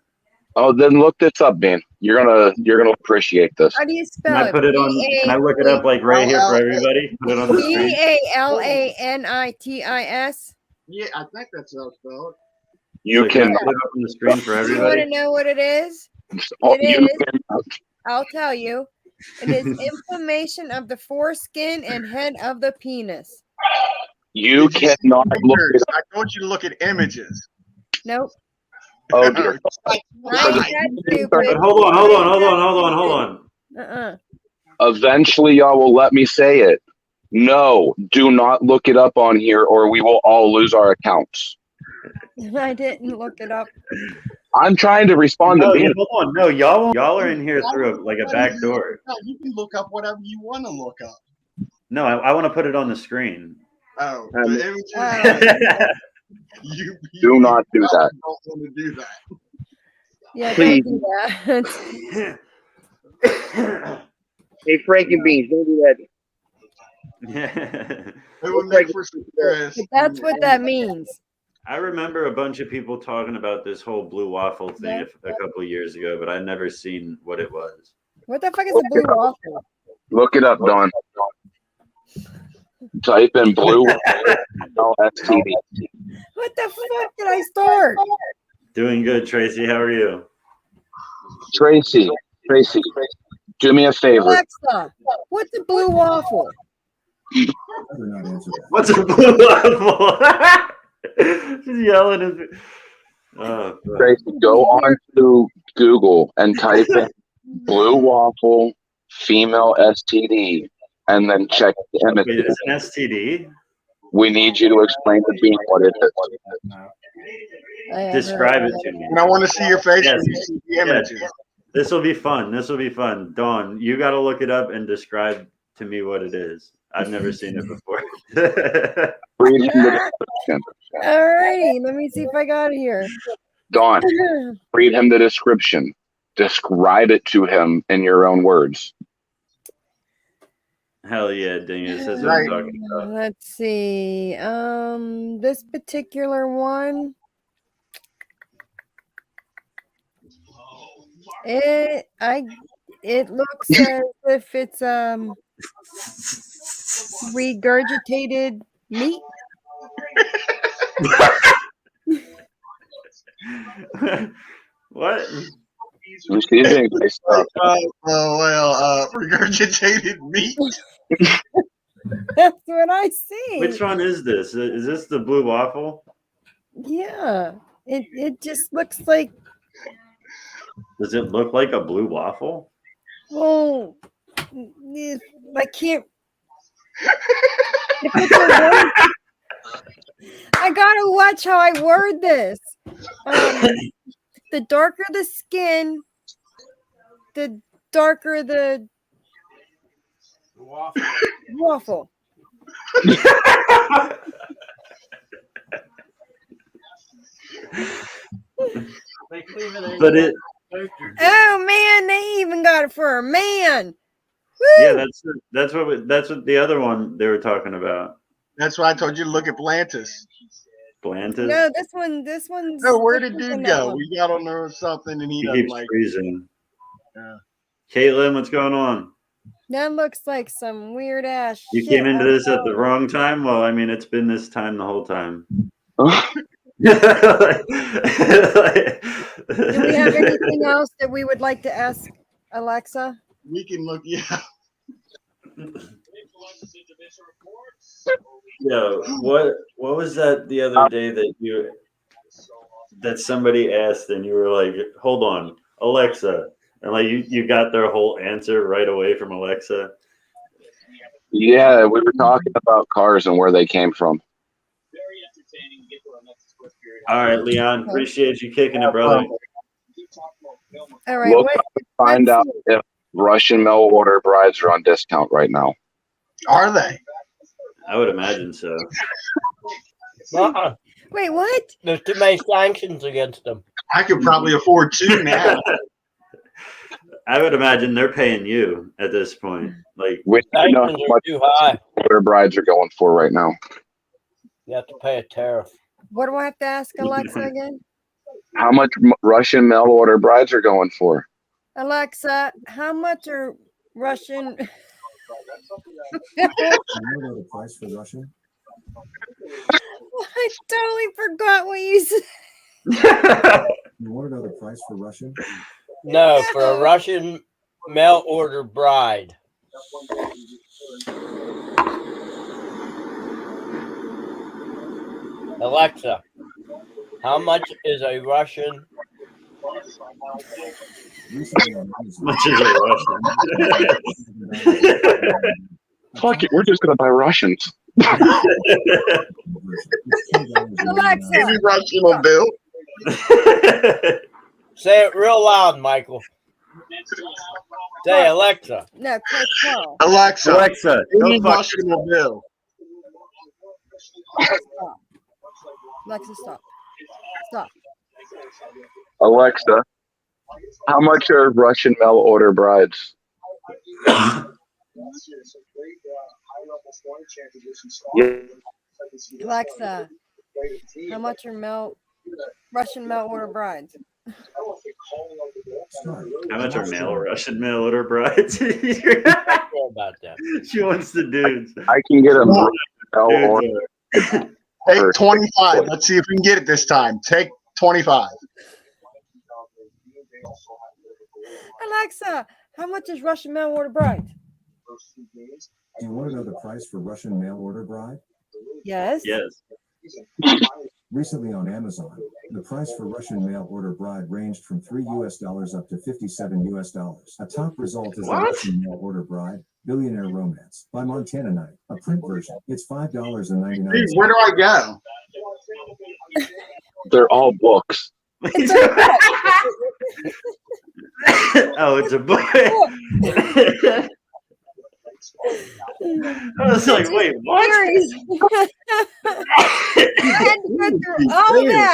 Oh, then look this up, man. You're gonna appreciate this. How do you spell Can I put it on? Can I look it up like right here for everybody? Put it on the screen. BALANITIS. Yeah, I think that's how it's spelled. You can put it up on the screen for You want everybody. to know what it is? Oh, It is. I'll tell you. It is inflammation of the foreskin and head of the penis. You cannot look it I told you to look at images. Nope. Oh, dear. I ain't that stupid. But hold on. Eventually, y'all will let me say it. No, do not look it up on here, or we will all lose our accounts. I didn't look it up. I'm trying to respond to Bean. Hold on. No, y'all are in here through a back door. No, you can look up whatever you want to look up. No, I want to put it on the screen. Oh, Um, the images. You Do not do that. Don't want to do that. Yeah, Please. don't do that. Hey, Frank and Beans, don't do that. It would make for some stress. But that's what that means. I remember a bunch of people talking about this whole blue waffle thing a couple of years ago, but I'd never seen what it was. What the fuck is a blue waffle? Look it up, Dawn. Type in blue STD. What the fuck did I start? Doing good, Tracy. How are you? Tracy, do me a favor. Alexa, what's a blue waffle? What's a blue waffle? She's yelling at me. Oh, Tracy, go on to Google and type in blue waffle female STD and then check the wait, images. it's an STD? We need you to explain to Bean what it is. Describe it to me. And I want to see your face Yes. when you see the images. This will be fun. Dawn, you got to look it up and describe to me what it is. I've never seen it before. Read him the description. Alrighty, let me see if I got it here. Dawn, read him the description. Describe it to him in your own words. Hell yeah, dingus. That's what I'm talking about. Let's see. This particular one. It looks as if it's regurgitated meat. What? Regurgitated meat. That's what I see. Which one is this? Is this the blue waffle? Yeah. It just looks like. Does it look like a blue waffle? Well, I can't. If it's a one, I gotta watch how I word this. The darker the skin, the darker the waffle. But it. Oh man, they even got it for a man. Woo! Yeah, that's what the other one they were talking about. That's why I told you to look at Blantis. Blantis. No, this one's. No, where did dude different go? than that one. We got on there with something and he He doesn't keeps like. freezing. Yeah. Caitlin, what's going on? That looks like some weird ass. You shit. came into this at the wrong time. Well, I mean, it's been this time the whole time. Do we have anything else that we would like to ask Alexa? We can look, yeah. Yo, what was that the other day that somebody asked and you were like, hold on, Alexa, and like you got their whole answer right away from Alexa? Yeah, we were talking about cars and where they came from. All right, Leon, appreciate you kicking it, brother. All right, Look up and find out if Russian mail order brides are on discount right now. Are they? I would imagine so. Wait, what? There's too many sanctions against them. I could probably afford two now. I would imagine they're paying you at this point. Like, We don't know Sanctions how are much too high. order brides are going for right now. You have to pay a tariff. What do I have to ask Alexa again? How much Russian mail order brides are going for? Alexa, how much are Russian? You know the price for Russian? I totally forgot what you said. You want to know the price for Russian? No, for a Russian mail order bride. Alexa, how much is a Russian? much is a Russian? Fuck it, we're just gonna buy Russians. Alexa, Is he Russian on Bill? Say it real loud, Michael. Say Alexa. No, Carl. Alexa, Alexa, who go is fuck Russian Bill? Stop. Alexa, stop. Stop. Alexa, how much are Russian mail order brides? Yeah. Alexa, how much are Russian mail order brides? How much are male Russian mail order brides? I don't know about that. She wants the dudes. I can get a mail order. Take 25. Let's see if we can get it this time. Take 25. Alexa, how much is Russian mail order bride? Do you want to know the price for Russian mail order bride? Yes. Yes. Recently on Amazon, the price for Russian mail order bride ranged from $3 up to $57. A top result is the Russian mail order bride, Billionaire Romance by Montana Knight, a print version. It's $5.99. Dude, where do I go? They're all books. Oh, it's a book. I was like, wait, what?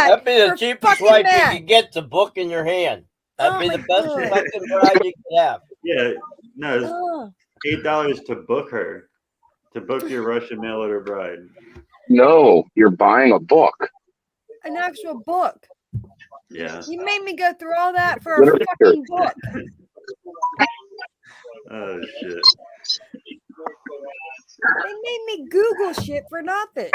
That'd be the cheapest way you could get the book in your hand. That'd be the best fucking bride you could have. Yeah, no, it's $8 to book her, to book your Russian mail order bride. No, you're buying a book. An actual book. Yeah. You made me go through all that for a fucking book. Oh shit. They made me Google shit for nothing.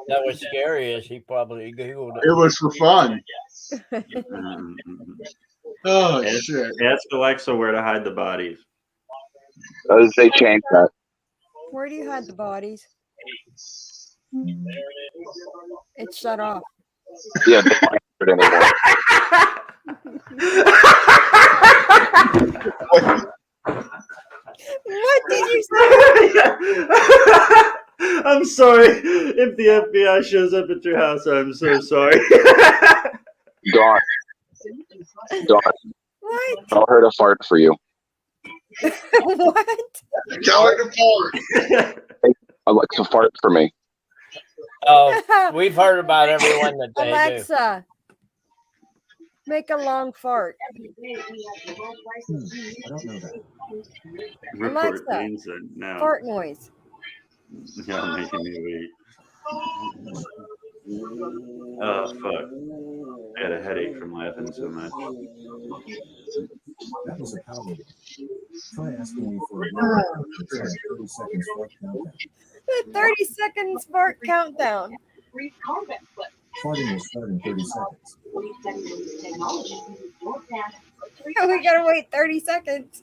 That was scary as he probably Googled it. It was for fun. Oh, shit. Ask Alexa where to hide the bodies. They changed that. Where do you hide the bodies? It's shut off. Yeah, they don't answer it anymore. What did you say? I'm sorry. If the FBI shows up at your house, I'm so sorry. Dawn. What? Tell her to fart for you. What? Tell her to fart. Alexa, fart for me. Oh, we've heard about everyone that they Alexa, make a long fart. I don't know that. Report Alexa, Vincent now. fart noise. Y'all making me wait. Oh fuck! I got a headache from laughing so much. That was a power move. Try asking me for a 30 seconds fart countdown. 30 seconds fart countdown. Farting will start in 30 seconds. We gotta wait 30 seconds.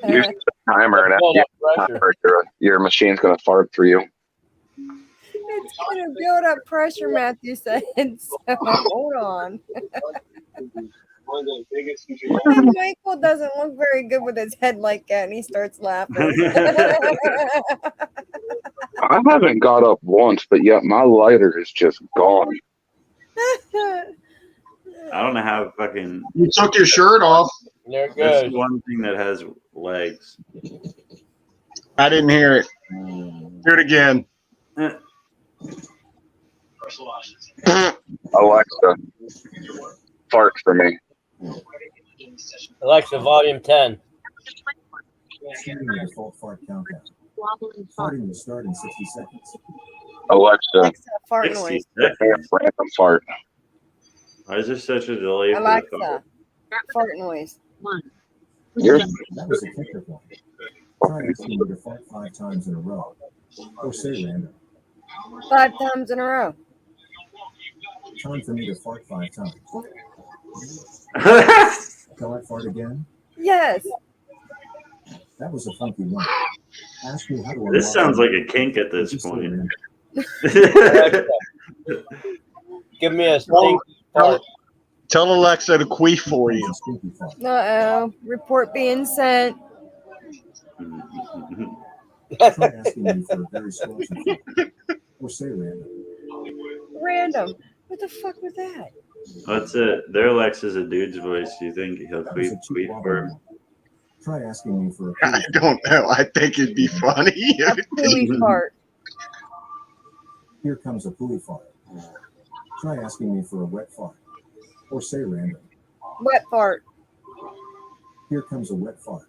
You set a timer, and after you set the timer, your machine's going to fart for you. It's gonna build up pressure, Matthew said. So hold on. And Michael doesn't look very good with his head like that, and he starts laughing. I haven't got up once, but yet my lighter is just gone. I don't know how fucking. You took your shirt off. There it That's goes. the one thing that has legs. I didn't hear it. Hear it again. Alexa, fart for me. Alexa, volume 10. Starting the default fart countdown. Farting will start in 60 seconds. Alexa, fart noise. random fart. Why is there such a delay for the Alexa, phone? fart noise. That was a kicker one. Try asking me to fart 5 times in a row. Or say random. 5 times in a row. Time for me to fart 5 times. Shall I fart again? Yes. That was a funky one. Ask me how to This sounds like a kink at this point. Give me a stinky fart. Tell Alexa to queef for you. Uh-oh. Report being sent. Try asking me for a very slow fart. Or say random. Random. What the fuck was that? What's it? Their Alexa's a dude's voice. Do you think he'll That was queef a cheap for him? lava. Try asking me for a I don't know. I think it'd be funny. A pooey fart. Here comes a pooey fart. Try asking me for a wet fart. Or say random. Wet fart. Here comes a wet fart.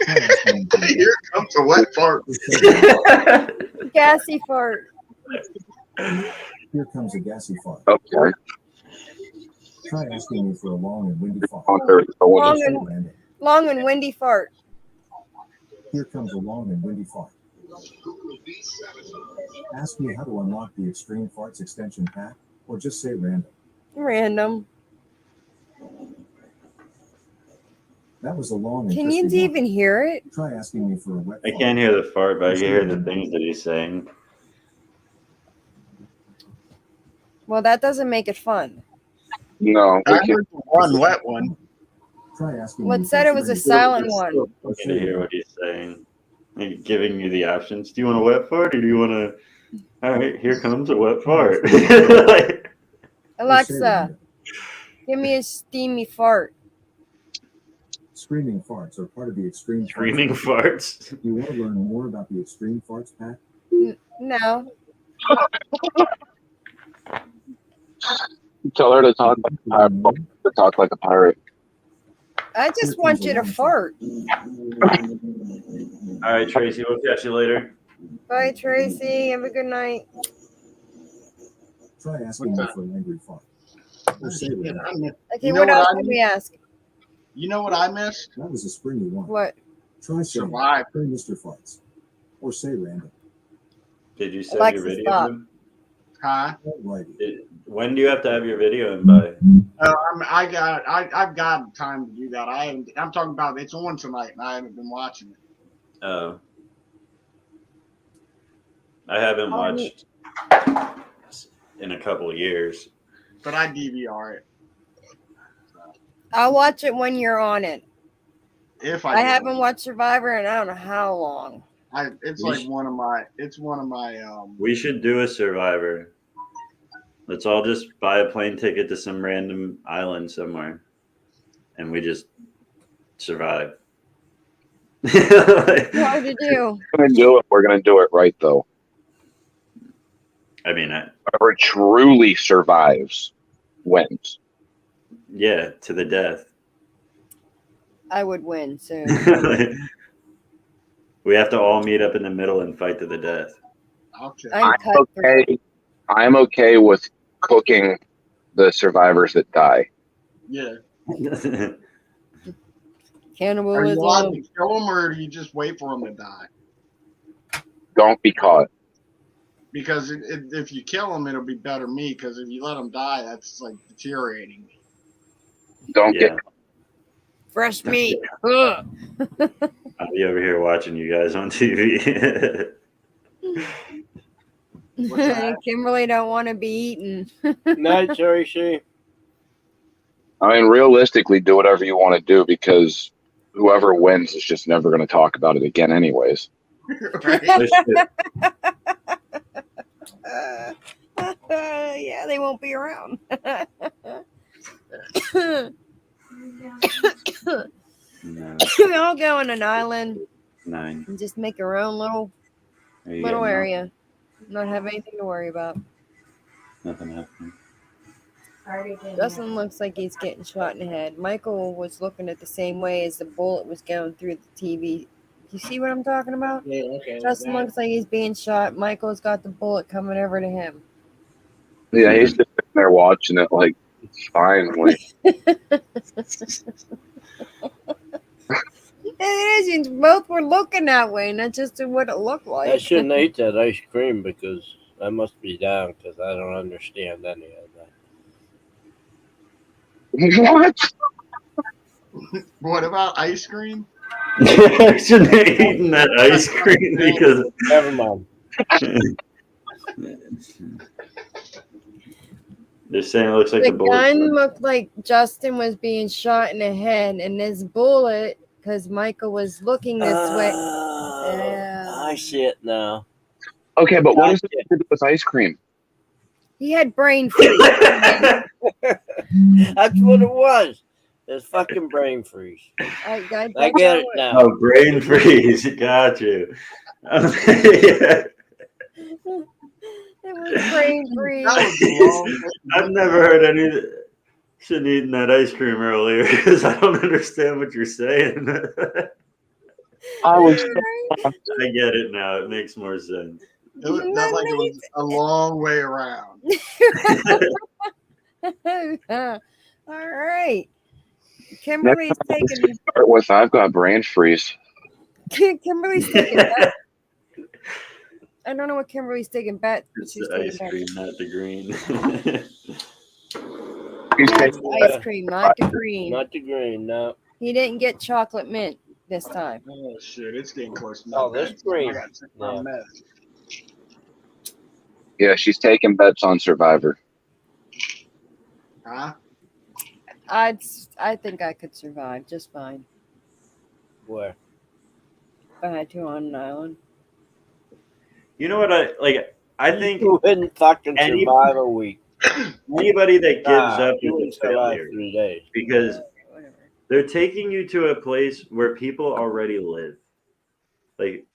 Here comes a wet fart. Gassy fart. Here comes a gassy fart. Okay. Try asking me for a long and windy fart. Long and windy fart. Here comes a long and windy fart. Ask me how to unlock the Extreme Farts extension pack, or just say random. Random. That was a long and Can you even hear it? Try asking me for a wet I fart. can't hear the fart, but I can hear the things that he's saying. Well, that doesn't make it fun. No. I heard the one wet one. Try asking What me said for it was a random. silent one? I'm gonna hear what he's saying. Like, giving you the options. Do you want a wet fart, or do you want to? All right, here comes a wet fart. Like, Alexa, give me a steamy fart. Screaming farts are part of the Extreme Screaming Farts. farts. Do you want to learn more about the Extreme Farts pack? No. Tell her to talk like a pirate. To talk like a pirate. I just want you to fart. All right, Tracy, we'll catch you later. Bye, Tracy. Have a good night. Try asking me for an angry fart. Or say random. Okay, what else did we ask? You know what I missed? That was a springy one. What? Try saying, Survive. "Hey, Mr. Farts." Or say random. Did you send Alexa, your video? stop. in? Huh? Alrighty. When do you have to have your video in by? I've got time to do that. I'm talking about it's on tonight, and I haven't been watching it. Oh. I haven't watched in a couple of years. But I DVR it. I'll watch it when you're on it. If I haven't watched Survivor in I don't know how long. It's like one of my. We should do a Survivor. Let's all just buy a plane ticket to some random island somewhere, and we just survive. Hard to do. We're gonna do it. We're gonna do it right, though. I mean, whoever truly survives wins. Yeah, to the death. I would win soon. We have to all meet up in the middle and fight to the death. Okay. I'm okay with cooking the survivors that die. Yeah. Cannibalism. Are you allowed to kill them, or do you just wait for them to die? Don't be caught. Because if you kill them, it'll be better me. Because if you let them die, that's like deteriorating me. Don't get fresh meat. Ugh. I'll be over here watching you guys on TV. Kimberly don't want to be eaten. Night, Tracy. I mean, realistically, do whatever you want to do because whoever wins is just never going to talk about it again, anyways. Yeah, they won't be around. No. We all go on an island 9. and just make our own little area. Not have anything to worry about. Nothing happening. Justin looks like he's getting shot in the head. Michael was looking at the same way as the bullet was going through the TV. You see what I'm talking about? Yeah, okay. Justin looks like he's being shot. Michael's got the bullet coming over to him. Yeah, he's just sitting there watching it like, it's fine. Like, It is. You both were looking that way, not just what it looked like. I shouldn't eat that ice cream because I must be down because I don't understand any of that. What? What about ice cream? I shouldn't have eaten that ice cream because. Never mind. They're saying it looks like the the bullet. gun looked like Justin was being shot in the head, and this bullet, because Michael was looking this way. I see it now. Okay, but what does it have to do with ice cream? He had brain freeze. That's what it was. It's fucking brain freeze. I get it now. Oh, brain freeze. Got you. Yeah. It was brain freeze. That was long. I've never heard any. Shouldn't eaten that ice cream earlier because I don't understand what you're saying. I was. I get it now. It makes more sense. It was not like it was a long way around. All right. Kimberly's taking. Start with I've got brain freeze. Kimberly's taking bet. I don't know what Kimberly's taking bet. It's She's the ice taking cream, not the green. Yeah, it's ice cream, not the green. Not the green, no. He didn't get chocolate mint this time. Oh shit! It's getting close to Oh, this green. Yeah. Yeah, she's taking bets on Survivor. Huh? I think I could survive just fine. Where? If I had to on an island. You know what I like? I think you wouldn't fucking survive a week. Anybody that gives up you is wouldn't a survive failure 3 days. because they're taking you to a place where people already live. Like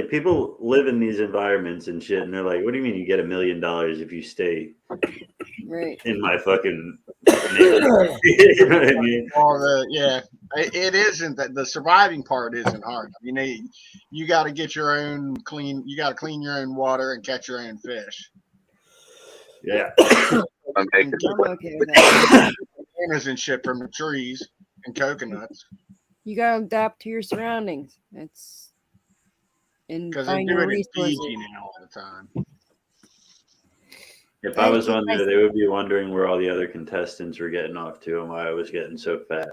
people live in these environments and shit, and they're like, "What do you mean you get $1 million if you stay right in my fucking neighborhood?" You know what I mean? Well, it isn't that the surviving part isn't hard. I mean, you got to get your own clean. You got to clean your own water and catch your own fish. Yeah, I'm taking I'm okay with that. Bananas and shit from the trees and coconuts. You gotta adapt to your surroundings. It's and Because they're find your doing it resources. Fiji now all the time. if I was on there, they would be wondering where all the other contestants were getting off to and why I was getting so fat.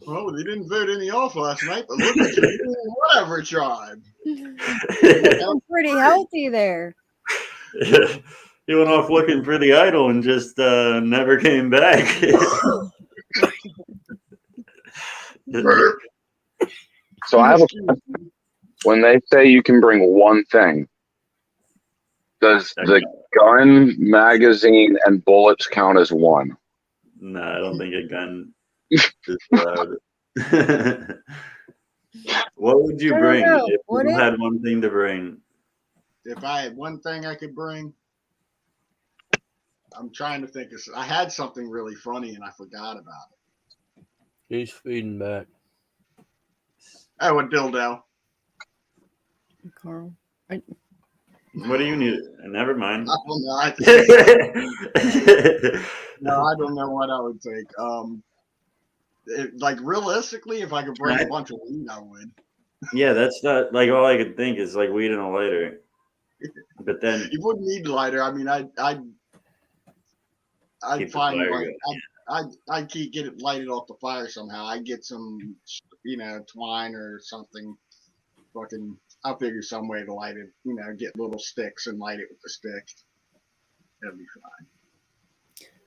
Well, they didn't vote any off last night, but look at you, whatever tribe. I'm pretty healthy there. He went off looking for the idol and just never came back. So I have a question. When they say you can bring one thing, does the gun, magazine, and bullets count as one? No, I don't think a gun is allowed. What would you bring if you had one thing to bring? If I had one thing I could bring, I'm trying to think. I had something really funny and I forgot about it. He's feeding back. Oh, a dildo. Carl. What do you need? Never mind. I don't know. No, I don't know what I would take. Like realistically, if I could bring a bunch of weed, I would. Yeah, that's not like all I could think is like weed and a lighter. But then you wouldn't need a lighter. I mean, I'd find like I'd get it lighted off the fire somehow. I'd get some, twine or something. Fucking, I'll figure some way to light it. Get little sticks and light it with the stick. That'd be fine.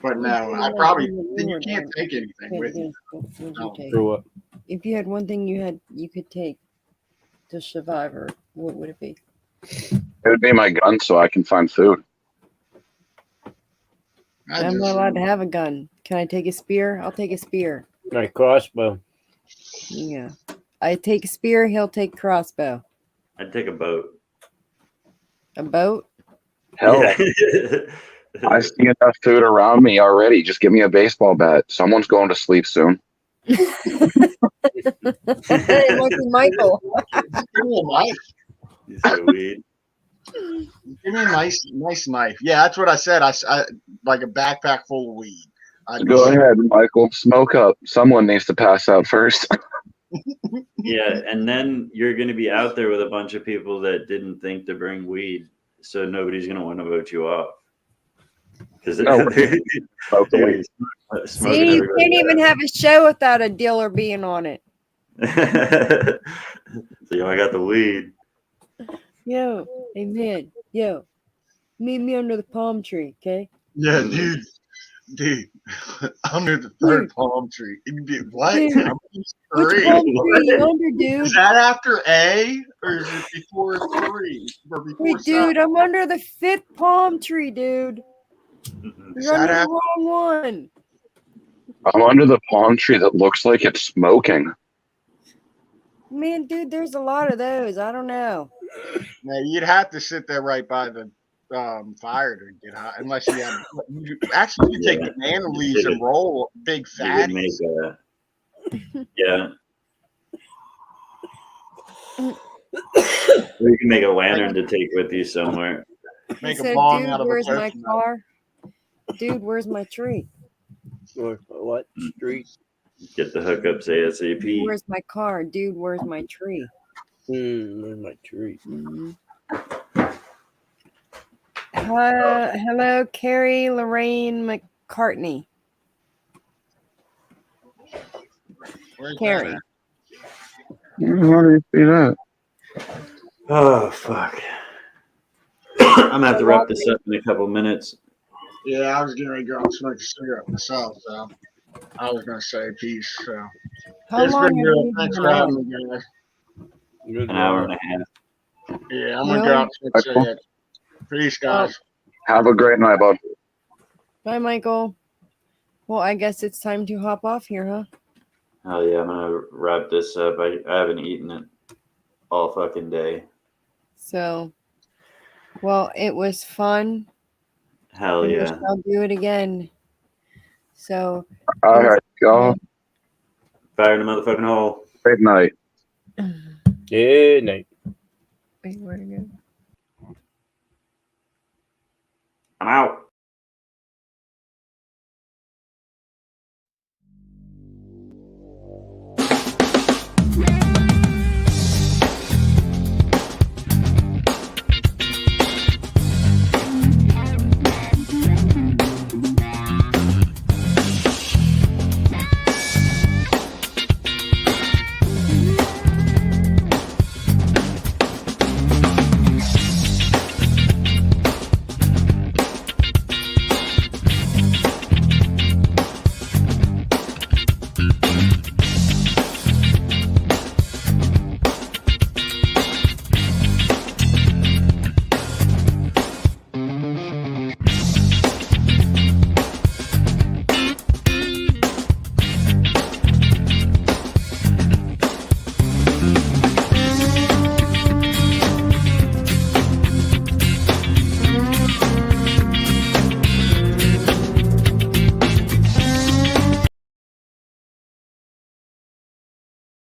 But no, I probably you can't take anything with you. For what? If you had one thing you could take to Survivor, what would it be? It would be my gun so I can find food. I'm not allowed to have a gun. Can I take a spear? I'll take a spear. My crossbow. Yeah. I take a spear, he'll take crossbow. I'd take a boat. A boat? Hell, I see enough food around me already. Just give me a baseball bat. Someone's going to sleep soon. It must be Michael. You said weed. Give me a nice knife. Yeah, that's what I said. I like a backpack full of weed. Go ahead, Michael. Smoke up. Someone needs to pass out first. Yeah, and then you're going to be out there with a bunch of people that didn't think to bring weed, so nobody's going to want to vote you off. Because See, you can't even have a show without a dealer being on it. So I got the weed. Yo, amen. Yo, meet me under the palm tree, okay? Yeah, dude. Dude, under the third palm tree. What? Dude, How many which three? palm tree you under, dude? Is that after A or is it before 3 or before Wait, 7? dude, I'm under the 5th palm tree, dude. Is You're that under the after? wrong one. I'm under the palm tree that looks like it's smoking. Man, dude, there's a lot of those. I don't know. Now you'd have to sit there right by the fire to get hot, unless you have. Actually, you take banana leaves and roll big You could make fatties. yeah. Or you can make a lantern to take with you somewhere. Make He a said, bong dude, out of a where's my coconut. car? Dude, where's my tree? What street? Get the hookups ASAP. Where's my car? Dude, where's my tree? Where's my tree? Hello, Carrie Lorraine McCartney. Where's Carrie. that How do you see that? Oh fuck. I'm gonna have to wrap this up in a couple minutes. Yeah, I was getting ready to go and smoke a cigarette myself, so I was gonna say peace. So How it's long been have real. you Thanks been for having on? me, guys. An hour and a half. Yeah, I'm gonna go out and smoke a cigarette. Peace, guys. Have a great night, bud. Bye, Michael. Well, I guess it's time to hop off here, huh? Hell yeah, I'm gonna wrap this up. I haven't eaten it all fucking day. So, well, it was fun. Hell yeah. I'll do it again. So, All right, y'all. Fire in the motherfucking hole. Great night. Good night. Wait, where to go? I'm out.